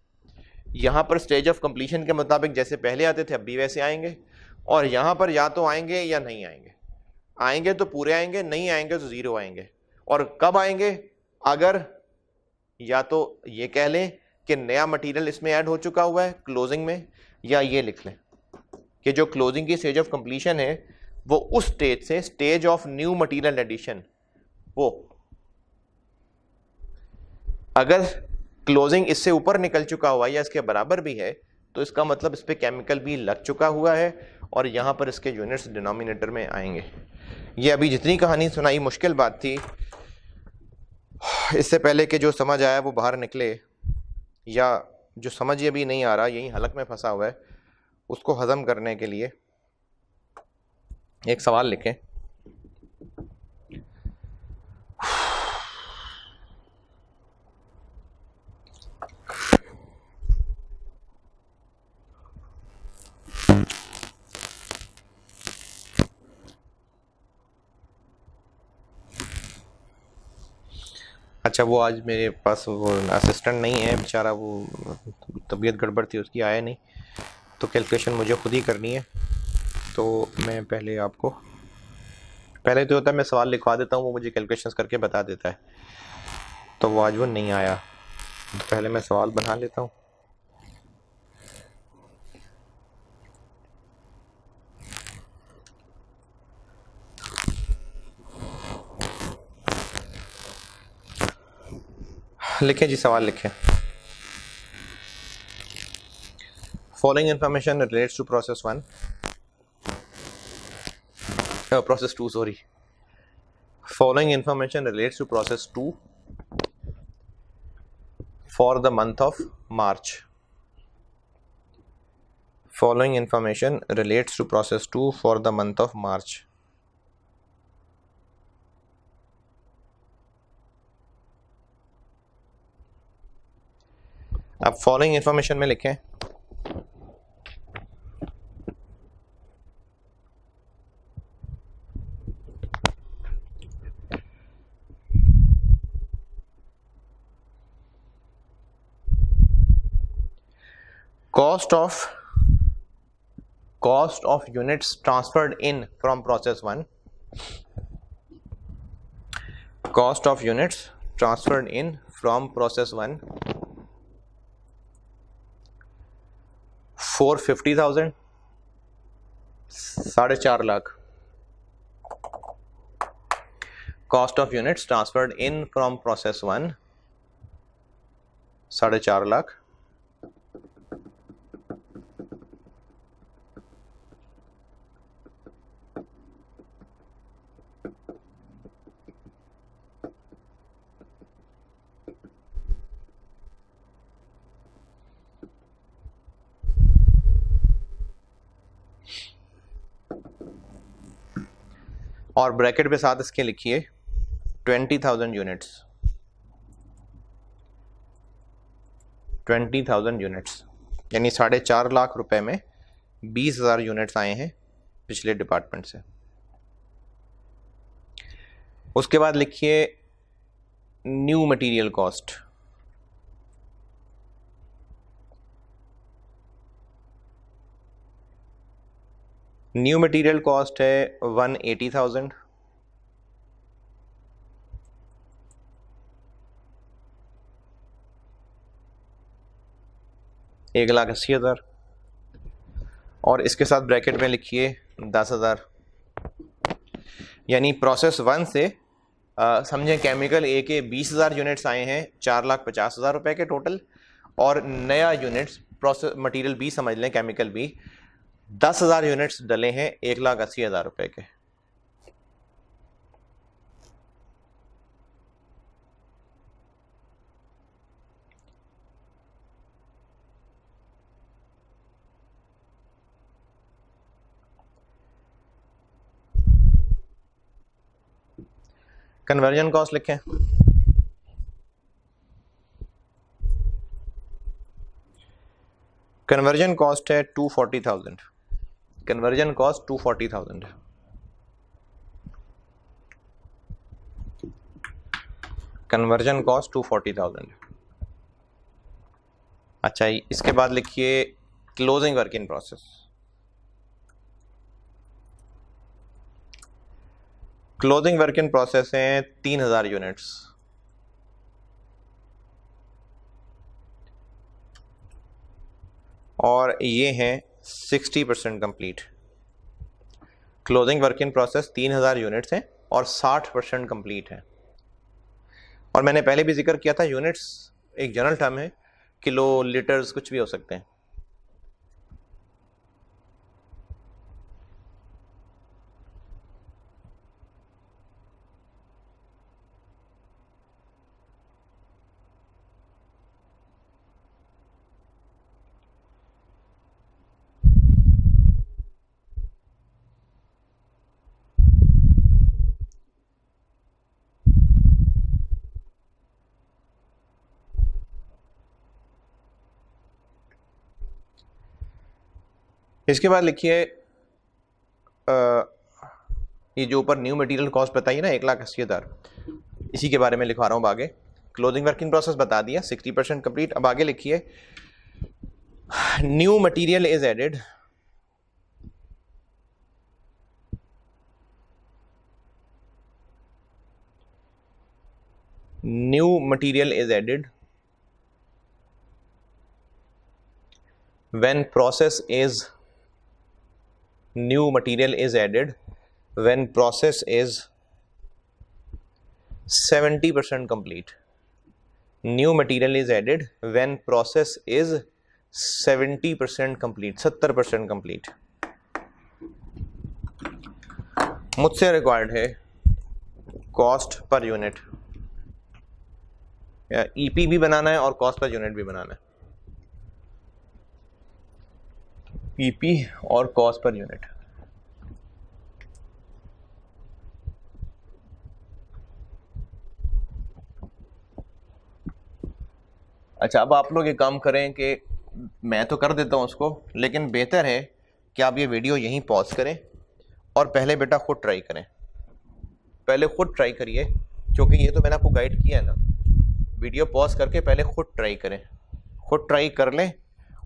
यहाँ पर स्टेज ऑफ कंप्लीशन के मुताबिक जैसे पहले आते थे अब भी वैसे आएंगे। और यहां पर या तो आएंगे या नहीं आएंगे, आएंगे तो पूरे आएंगे, नहीं आएंगे तो जीरो आएंगे। और कब आएंगे? अगर या तो ये कह लें कि नया मटेरियल इसमें ऐड हो चुका हुआ है क्लोजिंग में, या ये लिख लें कि जो क्लोजिंग की स्टेज ऑफ कंप्लीशन है वो उस स्टेज से stage of new material addition, वो अगर क्लोजिंग इससे ऊपर निकल चुका हुआ है या इसके बराबर भी है तो इसका मतलब इस पे केमिकल भी लग चुका हुआ है और यहां पर इसके यूनिट्स डिनोमिनेटर में आएंगे। ये अभी जितनी कहानी सुनाई मुश्किल बात थी, इससे पहले कि जो समझ आया वो बाहर निकले, या जो समझ ये भी नहीं आ रहा यही हलक में फंसा हुआ है, उसको हजम करने के लिए एक सवाल लिखें। अच्छा, वो आज मेरे पास वो असिस्टेंट नहीं है बेचारा, वो तबीयत गड़बड़ थी उसकी, आया नहीं, तो कैलकुलेशन मुझे खुद ही करनी है। तो मैं पहले आपको, पहले तो होता है मैं सवाल लिखवा देता हूँ, वो मुझे कैलकुलेशंस करके बता देता है, तो वो आज वो नहीं आया, तो पहले मैं सवाल बना लेता हूँ। लिखें जी, सवाल लिखें। Following information relates to process 1, process 2 sorry. Following information relates to process 2 for the month of March. Following information relates to process 2 for the month of March. अब फॉलोइंग इंफॉर्मेशन में लिखें cost of units transferred in from process 1, cost of units transferred in from process 1 450,000, 4.5 lakh. cost of units transferred in from process 1 4.5 lakh. और bracket पे साथ इसके लिखिए 20,000 units, 20,000 units, यानी 4.5 लाख रुपए में 20,000 यूनिट्स आए हैं पिछले डिपार्टमेंट से। उसके बाद लिखिए new material cost, new material cost है 180,000, $1,80,000, और इसके साथ ब्रैकेट में लिखिए 10,000। यानी प्रोसेस 1 से समझें केमिकल ए के 20,000 यूनिट्स आए हैं 4,50,000 रुपए के टोटल, और नया यूनिट्स प्रोसेस मटेरियल बी समझ लें, केमिकल बी 10,000 यूनिट्स डले हैं 1,80,000 रुपए के। कन्वर्जन कॉस्ट लिखें, कन्वर्जन कॉस्ट है 240,000, कन्वर्जन कॉस्ट 240,000 है। कन्वर्जन कॉस्ट 240,000 है। अच्छा, इसके बाद लिखिए closing work in process, closing work in process हैं 3000 यूनिट्स, और ये हैं 60% complete. Closing work in process 3000 units हैं और 60% कंप्लीट है। और मैंने पहले भी जिक्र किया था, यूनिट्स एक जनरल टर्म है, किलो, लीटर्स, कुछ भी हो सकते हैं। इसके बाद लिखिए ये जो ऊपर न्यू मटेरियल कॉस्ट बताइए ना 1,80,000, इसी के बारे में लिखवा रहा हूँ आगे। क्लोजिंग वर्क इन प्रोसेस बता दिया 60% कंप्लीट। अब आगे लिखिए new material is added, new material is added when process is, new material is added when process is 70% complete. New material is added when process is 70% complete, 70% complete. मुझसे required है cost per unit, EP भी बनाना है और cost per unit भी बनाना है, EP और cost per unit. अच्छा, अब आप लोग ये काम करें कि मैं तो कर देता हूँ उसको, लेकिन बेहतर है कि आप ये वीडियो यहीं पॉज करें और पहले बेटा खुद ट्राई करें, पहले खुद ट्राई करिए, क्योंकि ये तो मैंने आपको गाइड किया है ना। वीडियो पॉज करके पहले खुद ट्राई करें, खुद ट्राई कर लें,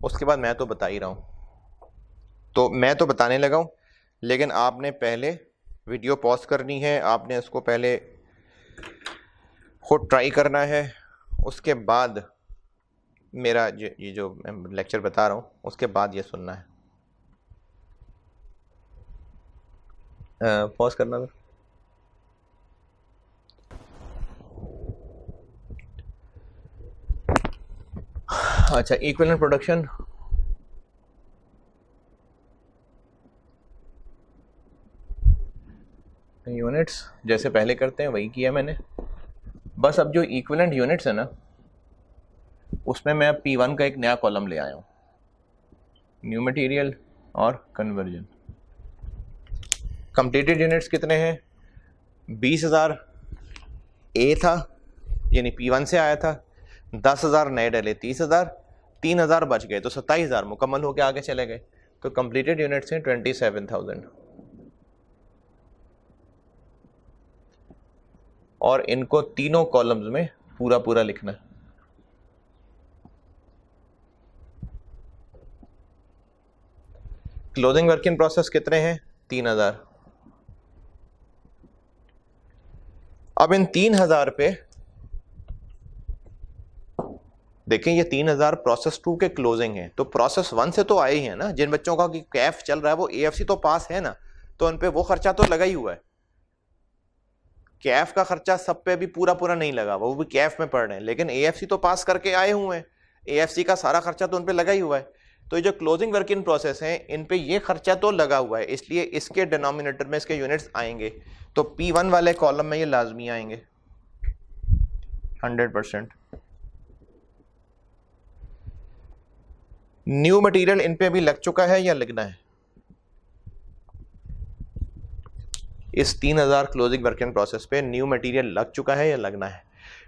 उसके बाद मैं तो बता ही रहा हूँ, तो मैं तो बताने लगा हूँ, लेकिन आपने पहले वीडियो पॉज करनी है, आपने इसको पहले खुद ट्राई करना है, उसके बाद मेरा ये जो मैं लेक्चर बता रहा हूँ उसके बाद ये सुनना है। पॉज करना सर। अच्छा, इक्विवेलेंट प्रोडक्शन, यूनिट्स जैसे पहले करते हैं वही किया मैंने, बस अब जो इक्विवेलेंट यूनिट्स है ना उसमें मैं P1 का एक नया कॉलम ले आया हूँ, न्यू मटेरियल और कन्वर्जन। कंप्लीटेड यूनिट्स कितने हैं? 20,000 ए था, यानी P1 से आया था, 10,000 नए डले, 30,000, 3,000 बच गए, तो 27,000 मुकम्मल होकर आगे चले गए। तो कंप्लीटेड यूनिट्स हैं 27,000, और इनको तीनों कॉलम्स में पूरा पूरा लिखना है। क्लोजिंग वर्क इन प्रोसेस कितने हैं? 3,000। अब इन 3,000 पे देखें, ये 3,000 प्रोसेस 2 के क्लोजिंग है, तो प्रोसेस 1 से तो आए ही है ना। जिन बच्चों का कि कैफ चल रहा है वो एएफसी तो पास है ना, तो उन पे वो खर्चा तो लगा ही हुआ है। कैफ का खर्चा सब पे भी पूरा पूरा नहीं लगा, वो भी कैफ में पढ़ रहे हैं, लेकिन एएफसी तो पास करके आए हुए हैं, एएफसी का सारा खर्चा तो उन पे लगा ही हुआ है। तो ये जो क्लोजिंग वर्क इन प्रोसेस है इन पे ये खर्चा तो लगा हुआ है, इसलिए इसके डिनोमिनेटर में इसके यूनिट्स आएंगे, तो P1 वाले कॉलम में ये लाजमी आएंगे 100%। न्यू मटेरियल इन पे भी लग चुका है या लगना है? इस 3,000 क्लोजिंग वर्क इन प्रोसेस पे न्यू मटेरियल लग चुका है या लगना है?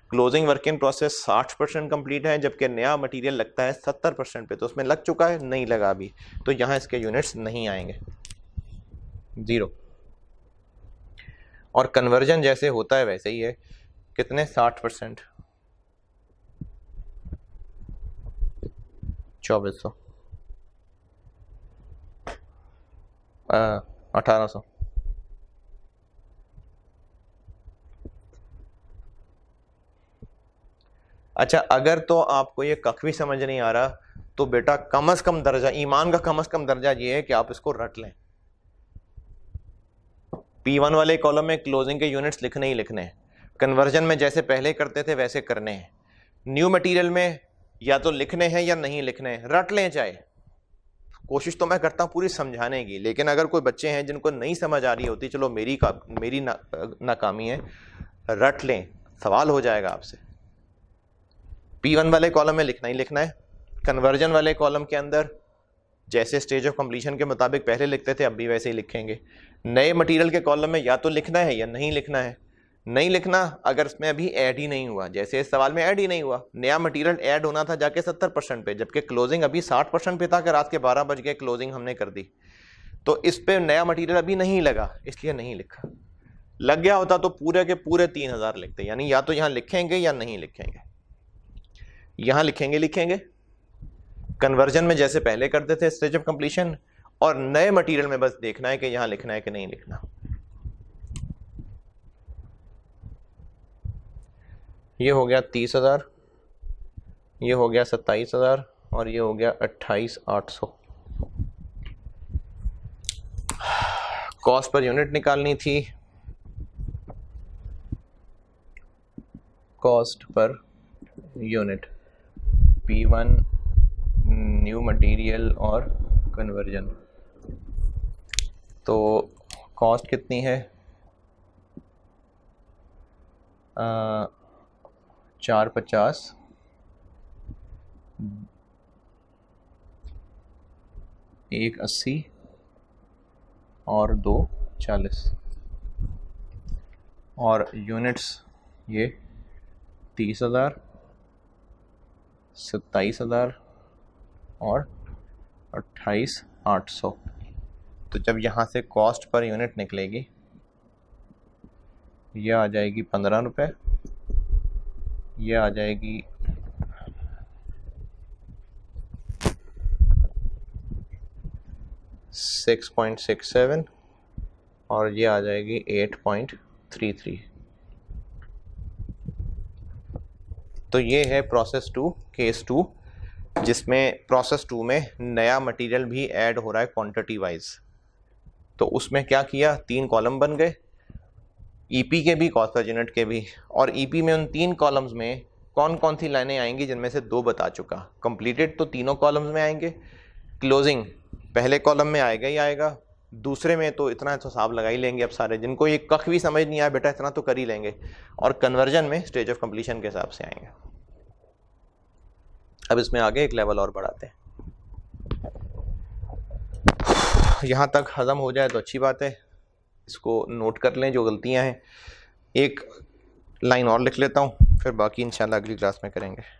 Closing work in process 60% complete है, जबकि नया मटेरियल लगता है 70% पे, तो उसमें लग चुका है, नहीं लगा अभी, तो यहां इसके यूनिट्स नहीं आएंगे, 0। और कन्वर्जन जैसे होता है वैसे ही है, कितने? 60%, 2400, 1800, अच्छा, अगर तो आपको ये कख भी समझ नहीं आ रहा तो बेटा कम से कम दर्जा ईमान का कम से कम दर्जा ये है कि आप इसको रट लें। P1 वाले कॉलम में क्लोजिंग के यूनिट्स लिखने ही लिखने हैं, कन्वर्जन में जैसे पहले करते थे वैसे करने हैं, न्यू मटेरियल में या तो लिखने हैं या नहीं लिखने हैं, रट लें चाहे। कोशिश तो मैं करता हूं पूरी समझाने की, लेकिन अगर कोई बच्चे हैं जिनको नहीं समझ आ रही होती, चलो मेरी नाकामी है, रट लें, सवाल हो जाएगा आपसे। P1 वाले कॉलम में लिखना ही लिखना है, कन्वर्जन वाले कॉलम के अंदर जैसे स्टेज ऑफ कंप्लीशन के मुताबिक पहले लिखते थे अब भी वैसे ही लिखेंगे। नए मटेरियल के कॉलम में या तो लिखना है या नहीं लिखना है। नहीं लिखना अगर इसमें अभी ऐड ही नहीं हुआ, जैसे इस सवाल में ऐड ही नहीं हुआ, नया मटेरियल ऐड होना था जाके 70% पे, जबकि क्लोजिंग अभी 60% पे था कि रात के 12 बज गए क्लोजिंग हमने कर दी, तो इस पे नया मटेरियल अभी नहीं लगा इसलिए नहीं लिखा। लग गया होता तो पूरे के पूरे 3000 लिखते, यानी या तो यहां लिखेंगे या नहीं लिखेंगे। यहां लिखेंगे कन्वर्जन में जैसे पहले करते थे स्टेज ऑफ कंप्लीशन, और नए मटेरियल में बस देखना है कि यहां लिखना है कि नहीं लिखना। ये हो गया 30,000, ये हो गया 27,000 और ये हो गया 28,800। कॉस्ट पर यूनिट निकालनी थी, cost per unit P1 new material और कन्वर्जन, तो कॉस्ट कितनी है 450, 180 और 240, और यूनिट्स ये 30,000, 27,000 और 28,800। तो जब यहाँ से कॉस्ट पर यूनिट निकलेगी ये आ जाएगी 15 रुपये, ये आ जाएगी 6.67 और ये आ जाएगी 8.33। तो ये है प्रोसेस 2 केस 2, जिसमें प्रोसेस 2 में नया मटेरियल भी ऐड हो रहा है क्वांटिटी वाइज। तो उसमें क्या किया, 3 कॉलम बन गए, ईपी के भी कॉस्ट पर यूनिट के भी, और ईपी में उन 3 कॉलम्स में कौन कौन सी लाइनें आएंगी, जिनमें से 2 बता चुका। कंप्लीटेड तो तीनों कॉलम्स में आएंगे, क्लोजिंग पहले कॉलम में आएगा ही आएगा, दूसरे में तो इतना तो हिसाब लगा ही लेंगे अब सारे, जिनको ये कख भी समझ नहीं आया बेटा इतना तो कर ही लेंगे, और कन्वर्जन में स्टेज ऑफ कंप्लीशन के हिसाब से आएंगे। अब इसमें आगे एक लेवल और बढ़ाते हैं, यहाँ तक हजम हो जाए तो अच्छी बात है, इसको नोट कर लें जो गलतियां हैं। एक लाइन और लिख लेता हूँ, फिर बाकी इंशाल्लाह अगली क्लास में करेंगे।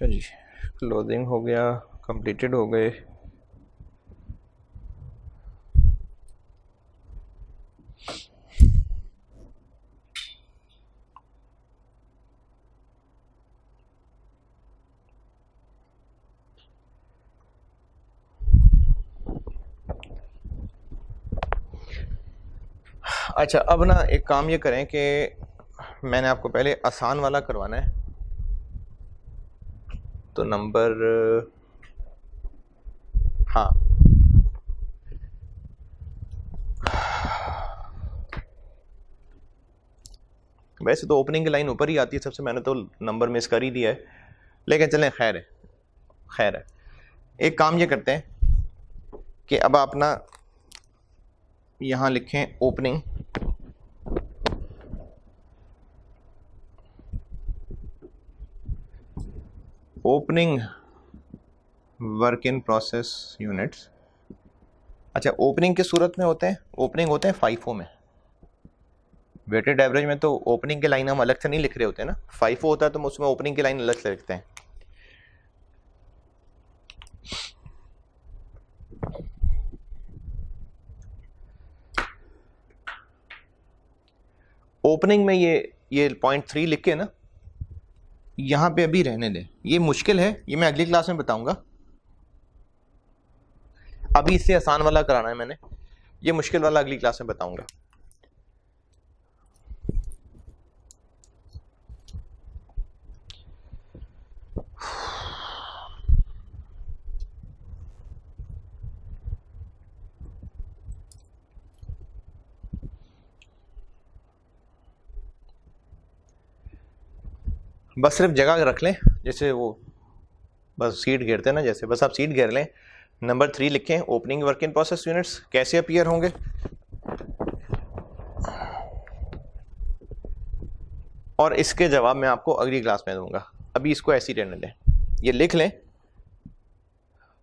अच्छा जी, क्लोजिंग हो गया, कंप्लीटेड हो गए। अच्छा, अब ना एक काम ये करें कि मैंने आपको पहले आसान वाला करवाना है, तो नंबर, हाँ, वैसे तो ओपनिंग की लाइन ऊपर ही आती है सबसे, मैंने तो नंबर मिस कर ही दिया है, लेकिन चलें, खैर है, खैर है। एक काम ये करते हैं कि अब आप ना यहाँ लिखें opening, opening work in process units. अच्छा, ओपनिंग किस सूरत में होते हैं? ओपनिंग होते हैं फाइफो में। वेटेड एवरेज में तो ओपनिंग की लाइन हम अलग से नहीं लिख रहे होते ना, फाइफो होता है तो उसमें ओपनिंग की लाइन अलग से लिखते हैं। ओपनिंग में ये पॉइंट 3 लिख के ना यहां पे अभी रहने दें, ये मुश्किल है, ये मैं अगली क्लास में बताऊंगा। अभी इससे आसान वाला कराना है मैंने, ये मुश्किल वाला अगली क्लास में बताऊंगा। बस सिर्फ जगह रख लें, जैसे वो बस सीट घेरते हैं ना, जैसे बस आप सीट घेर लें। नंबर 3 लिखें, opening work in process units कैसे अपीयर होंगे, और इसके जवाब मैं आपको अगली क्लास में दूंगा। अभी इसको ऐसे ही रहने दें, ये लिख लें।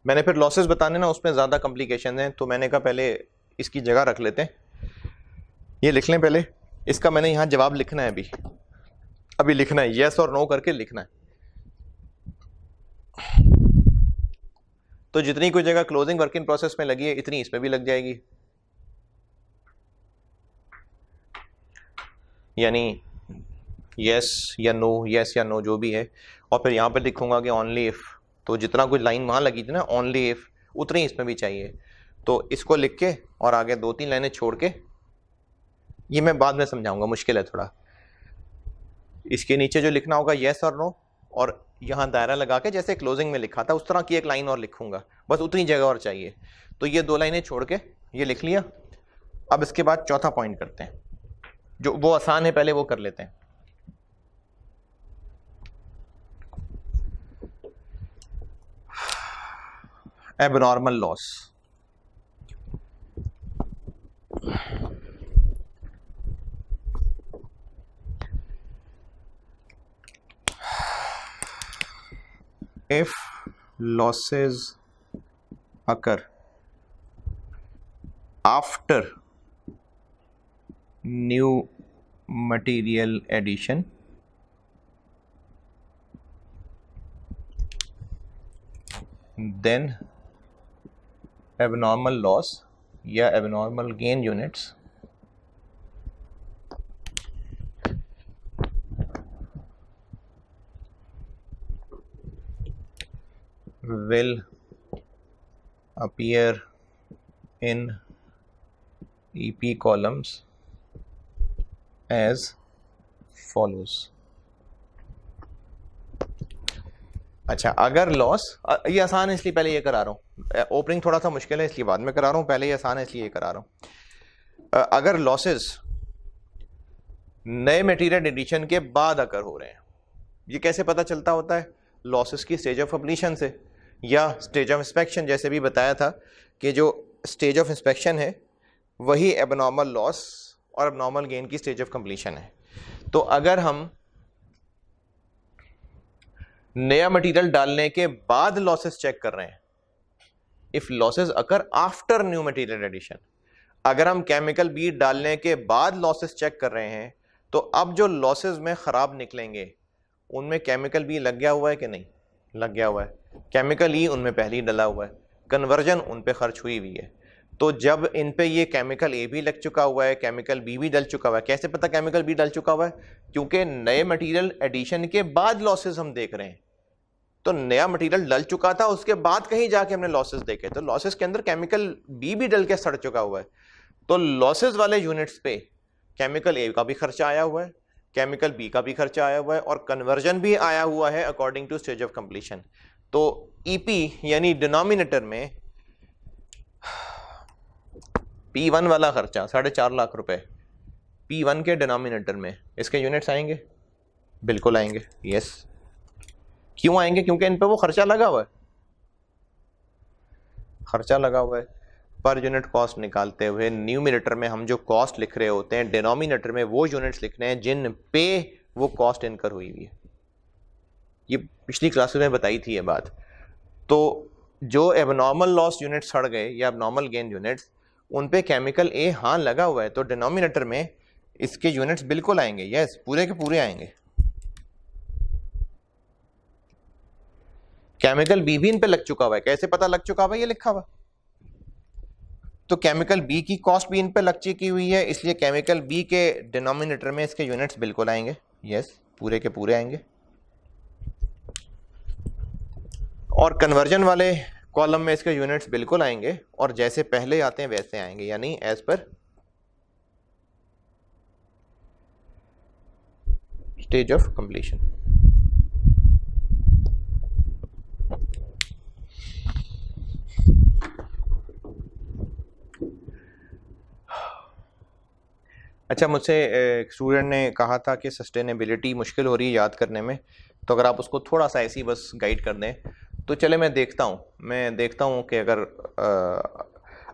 मैंने फिर लॉसेस बताने ना, उसमें ज़्यादा कॉम्प्लिकेशन हैं, तो मैंने कहा पहले इसकी जगह रख लेते हैं। ये लिख लें पहले, इसका मैंने यहाँ जवाब लिखना है, अभी लिखना है, यस और नो करके लिखना है। तो जितनी कोई जगह क्लोजिंग वर्क इन प्रोसेस में लगी है इतनी इसमें भी लग जाएगी, यानी यस या नो, यस या नो जो भी है। और फिर यहाँ पर लिखूंगा कि ओनली इफ, तो जितना कुछ लाइन वहाँ लगी थी ना ओनली इफ, उतनी इसमें भी चाहिए। तो इसको लिख के और आगे 2-3 लाइनें छोड़ के, ये मैं बाद में समझाऊंगा, मुश्किल है थोड़ा। इसके नीचे जो लिखना होगा यस और नो, और यहाँ दायरा लगा के जैसे क्लोजिंग में लिखा था उस तरह की एक लाइन और लिखूंगा, बस उतनी जगह और चाहिए। तो ये 2 लाइनें छोड़ के ये लिख लिया। अब इसके बाद चौथा पॉइंट करते हैं, जो वो आसान है, पहले वो कर लेते हैं। Abnormal loss. If losses occur after new material addition, then abnormal loss या abnormal gain units will appear in EP columns as follows। अच्छा, अगर लॉस, ये आसान है इसलिए पहले ये करा रहा हूँ, ओपनिंग थोड़ा सा मुश्किल है इसलिए बाद में करा रहा हूँ, पहले ये आसान है इसलिए ये करा रहा हूँ। अगर लॉसेस नए मटेरियल एडिशन के बाद अगर हो रहे हैं, ये कैसे पता चलता होता है? लॉसेस की स्टेज ऑफ कंप्लीशन से या स्टेज ऑफ इंस्पेक्शन, जैसे भी बताया था कि जो स्टेज ऑफ इंस्पेक्शन है वही एबनॉर्मल लॉस और एबनॉर्मल गेन की स्टेज ऑफ कंप्लीशन है। तो अगर हम नया मटेरियल डालने के बाद लॉसेस चेक कर रहे हैं, if losses occur after new material addition, अगर हम केमिकल बीट डालने के बाद लॉसेस चेक कर रहे हैं, तो अब जो लॉसेस में खराब निकलेंगे उनमें केमिकल बी लग गया हुआ है कि नहीं, लग गया हुआ है, केमिकल ई उनमें पहले ही डला हुआ है, कन्वर्जन उन पे खर्च हुई हुई है। तो जब इन पे ये केमिकल ए भी लग चुका हुआ है, केमिकल बी भी डल चुका हुआ है, कैसे पता केमिकल बी डल चुका हुआ है? क्योंकि नए मटेरियल एडिशन के बाद लॉसेस हम देख रहे हैं। तो नया मटेरियल डल चुका था, उसके बाद कहीं जाके हमने लॉसेस देखे, तो लॉसेस के अंदर केमिकल बी भी डल के सड़ चुका हुआ है। तो लॉसेस वाले यूनिट्स पे केमिकल ए का भी खर्चा आया हुआ है, केमिकल बी का भी खर्चा आया हुआ है, और कन्वर्जन भी आया हुआ है according to stage of completion. तो ईपी यानी डिनोमिनेटर में P1 वाला खर्चा 4.5 लाख रुपए, P1 के डिनोमिनेटर में इसके यूनिट्स आएंगे, बिल्कुल आएंगे, यस। क्यों आएंगे? क्योंकि इन पे वो खर्चा लगा हुआ है, खर्चा लगा हुआ है। पर यूनिट कॉस्ट निकालते हुए न्यूमिनेटर में हम जो कॉस्ट लिख रहे होते हैं, डिनोमिनेटर में वो यूनिट्स लिखने हैं जिन पे वो कॉस्ट इनकर हुई हुई है। ये पिछली क्लासेस में बताई थी ये बात। तो जो एबनॉर्मल लॉस यूनिट सड़ गए या एबनॉर्मल गेन यूनिट्स, उन पे केमिकल ए हाँ लगा हुआ है, तो डिनोमिनेटर में इसके यूनिट्स बिल्कुल आएंगे, यस, पूरे के पूरे आएंगे। केमिकल बी भी इन पे लग चुका हुआ है, कैसे पता लग चुका हुआ है? ये लिखा हुआ। तो केमिकल बी की कॉस्ट भी इन पे लग चुकी हुई है, इसलिए केमिकल बी के डिनोमिनेटर में इसके यूनिट्स बिल्कुल आएंगे, यस, पूरे के पूरे आएंगे। और कन्वर्जन वाले कॉलम में इसके यूनिट्स बिल्कुल आएंगे, और जैसे पहले आते हैं वैसे आएंगे, यानी as per stage of completion. अच्छा, मुझसे एक स्टूडेंट ने कहा था कि सस्टेनेबिलिटी मुश्किल हो रही है याद करने में, तो अगर आप उसको थोड़ा सा ऐसी बस गाइड कर दें तो चले। मैं देखता हूँ कि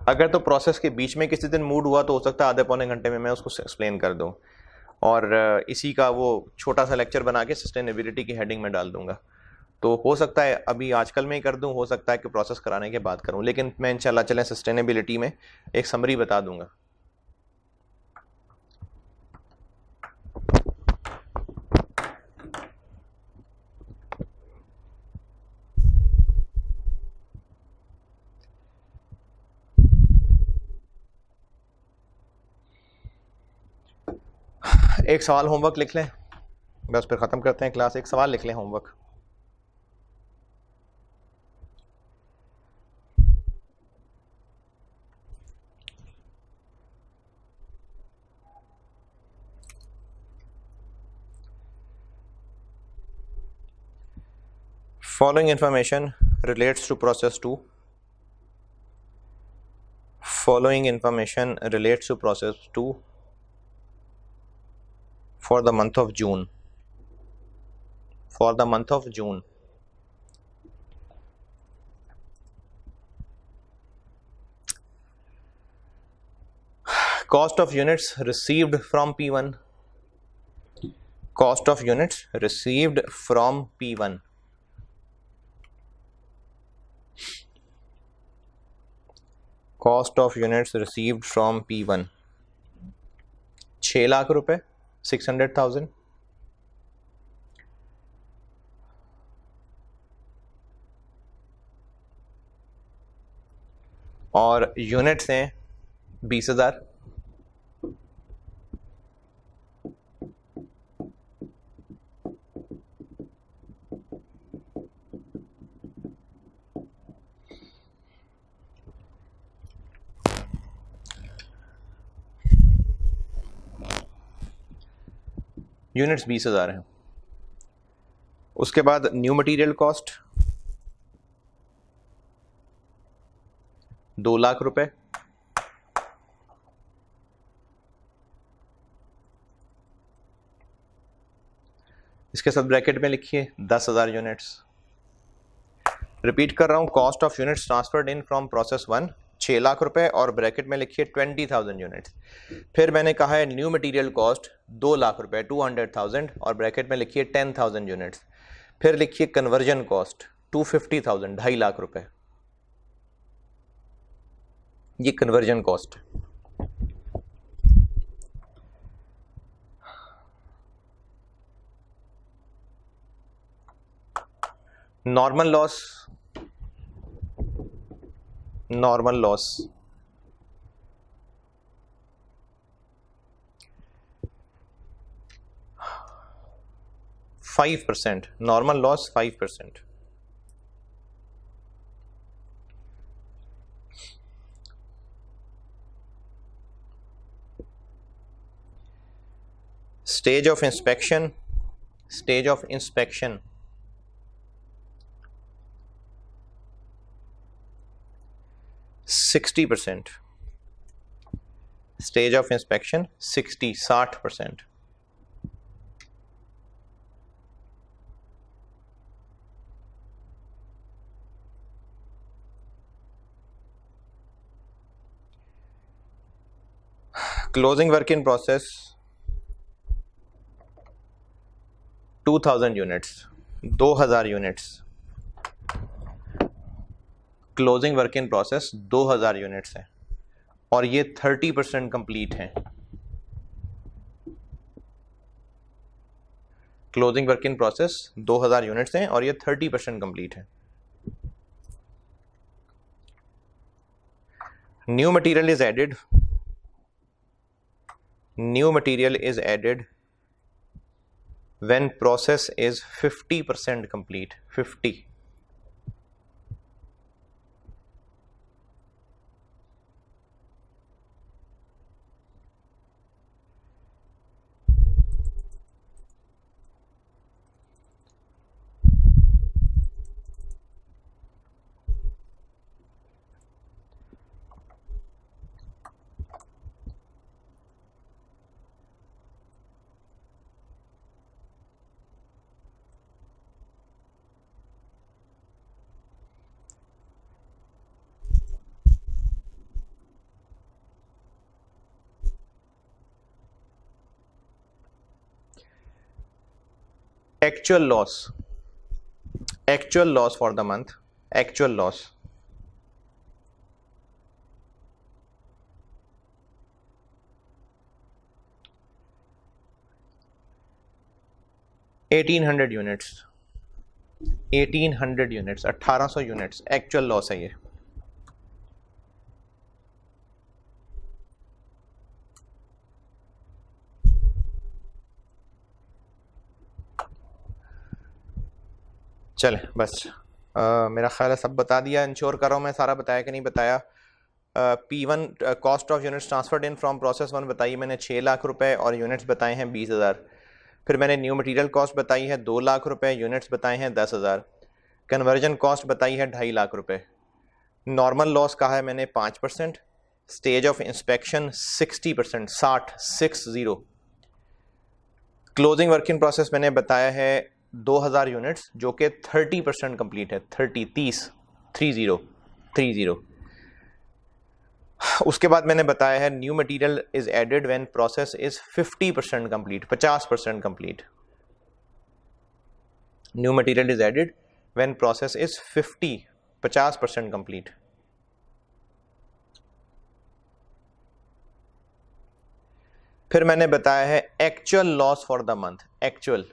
अगर तो प्रोसेस के बीच में किसी दिन मूड हुआ तो हो सकता है आधे पौने घंटे में मैं उसको एक्सप्लेन कर दूँ, और इसी का वो छोटा सा लेक्चर बना के सस्टेनेबिलिटी की हेडिंग में डाल दूंगा। तो हो सकता है अभी आजकल में ही कर दूं, हो सकता है कि प्रोसेस कराने के बाद करूं, लेकिन मैं इंशाल्लाह चलें सस्टेनेबिलिटी में एक समरी बता दूंगा। एक सवाल होमवर्क लिख लें, बस फिर ख़त्म करते हैं क्लास। एक सवाल लिख लें homework. Following information relates to process 2. Following information relates to process 2 for the month of June. For the month of June. Cost of units received from P1. Cost of units received from P1. Cost of units received from P1 6 lakh रुपए, 600,000। और units हैं 20,000। Units 20,000 हैं। उसके बाद new material cost 2 lakh रुपए। इसके साथ bracket में लिखिए 10,000 यूनिट्स। रिपीट कर रहा हूं, cost of units transferred in from process 1 6 lakh रुपए, और ब्रैकेट में लिखिए 20,000 यूनिट्स। फिर मैंने कहा है न्यू मटेरियल कॉस्ट 2 लाख रुपए, 200,000, और ब्रैकेट में लिखिए 10,000 यूनिट्स। फिर लिखिए कन्वर्जन कॉस्ट 250,000, 2.5 लाख रुपए। ये conversion cost. Normal loss 5%, normal loss 5%। Stage of inspection 60%, stage of inspection 60% closing work in process 2000 units, 2000 units. Closing work in process 2000 units है और ये 30% कंप्लीट हैं। Closing work in process 2000 units हैं और ये 30% complete है। New material is added when process is 50% complete, 50। Actual loss for the month, actual loss 1800 units, 1800 units actual loss है ये। चले बस मेरा ख्याल है सब बता दिया। इंश्योर कर रहा हूँ मैं सारा बताया कि नहीं बताया। P1 cost of units transferred in from process 1 बताई मैंने 6 लाख रुपए और यूनिट्स बताए हैं 20,000। फिर मैंने न्यू मटेरियल कॉस्ट बताई है 2 लाख रुपए, यूनिट्स बताए हैं 10,000। कन्वर्जन कॉस्ट बताई है 2.5 लाख रुपए। नॉर्मल लॉस कहा है मैंने 5%। Stage of inspection 60%, 60। Closing work in process मैंने बताया है 2000 यूनिट्स जो कि 30% कंप्लीट है, 30। उसके बाद मैंने बताया है new material is added when process is 50% complete, 50% complete. New material is added when process is 50% complete. फिर मैंने बताया है actual loss for the month, actual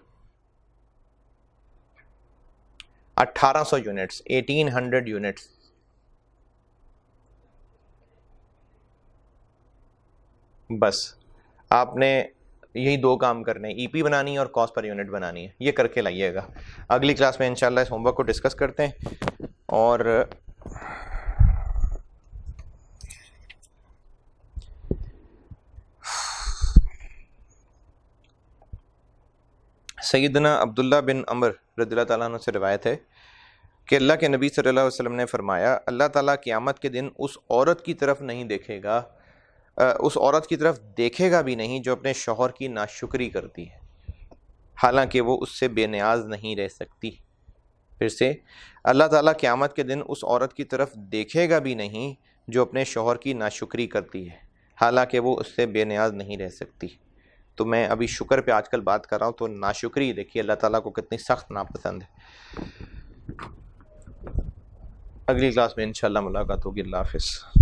1800 units, 1800 units. बस आपने यही 2 काम करने, ईपी बनानी है और कॉस्ट पर यूनिट बनानी है, ये करके लाइएगा। अगली क्लास में इंशाल्लाह इस होमवर्क को डिस्कस करते हैं। और सैयदना अब्दुल्ला बिन अमर रज़ियल्लाहु ताला अन्हु से रिवायत है कि अल्लाह के नबी सल्लल्लाहु अलैहि वसल्लम ने फरमाया, अल्लाह ताला क़यामत के दिन उस औरत की तरफ नहीं देखेगा, उस औरत की तरफ देखेगा भी नहीं जो अपने शौहर की नाशुक्री करती है, हालांकि वो उससे बेनियाज नहीं रह सकती। फिर से, अल्लाह ताला क़यामत के दिन उस औरत की तरफ देखेगा भी नहीं जो अपने शौहर की नाशुक्री करती है, हालांकि वो उससे बेनियाज नहीं रह सकती। तो मैं अभी शुक्र पे आजकल बात कर रहा हूँ, तो नाशुक्री देखिए अल्लाह ताला को कितनी सख्त नापसंद है। अगली क्लास में इंशाल्लाह मुलाकात होगी। अल्लाह हाफ़िज़।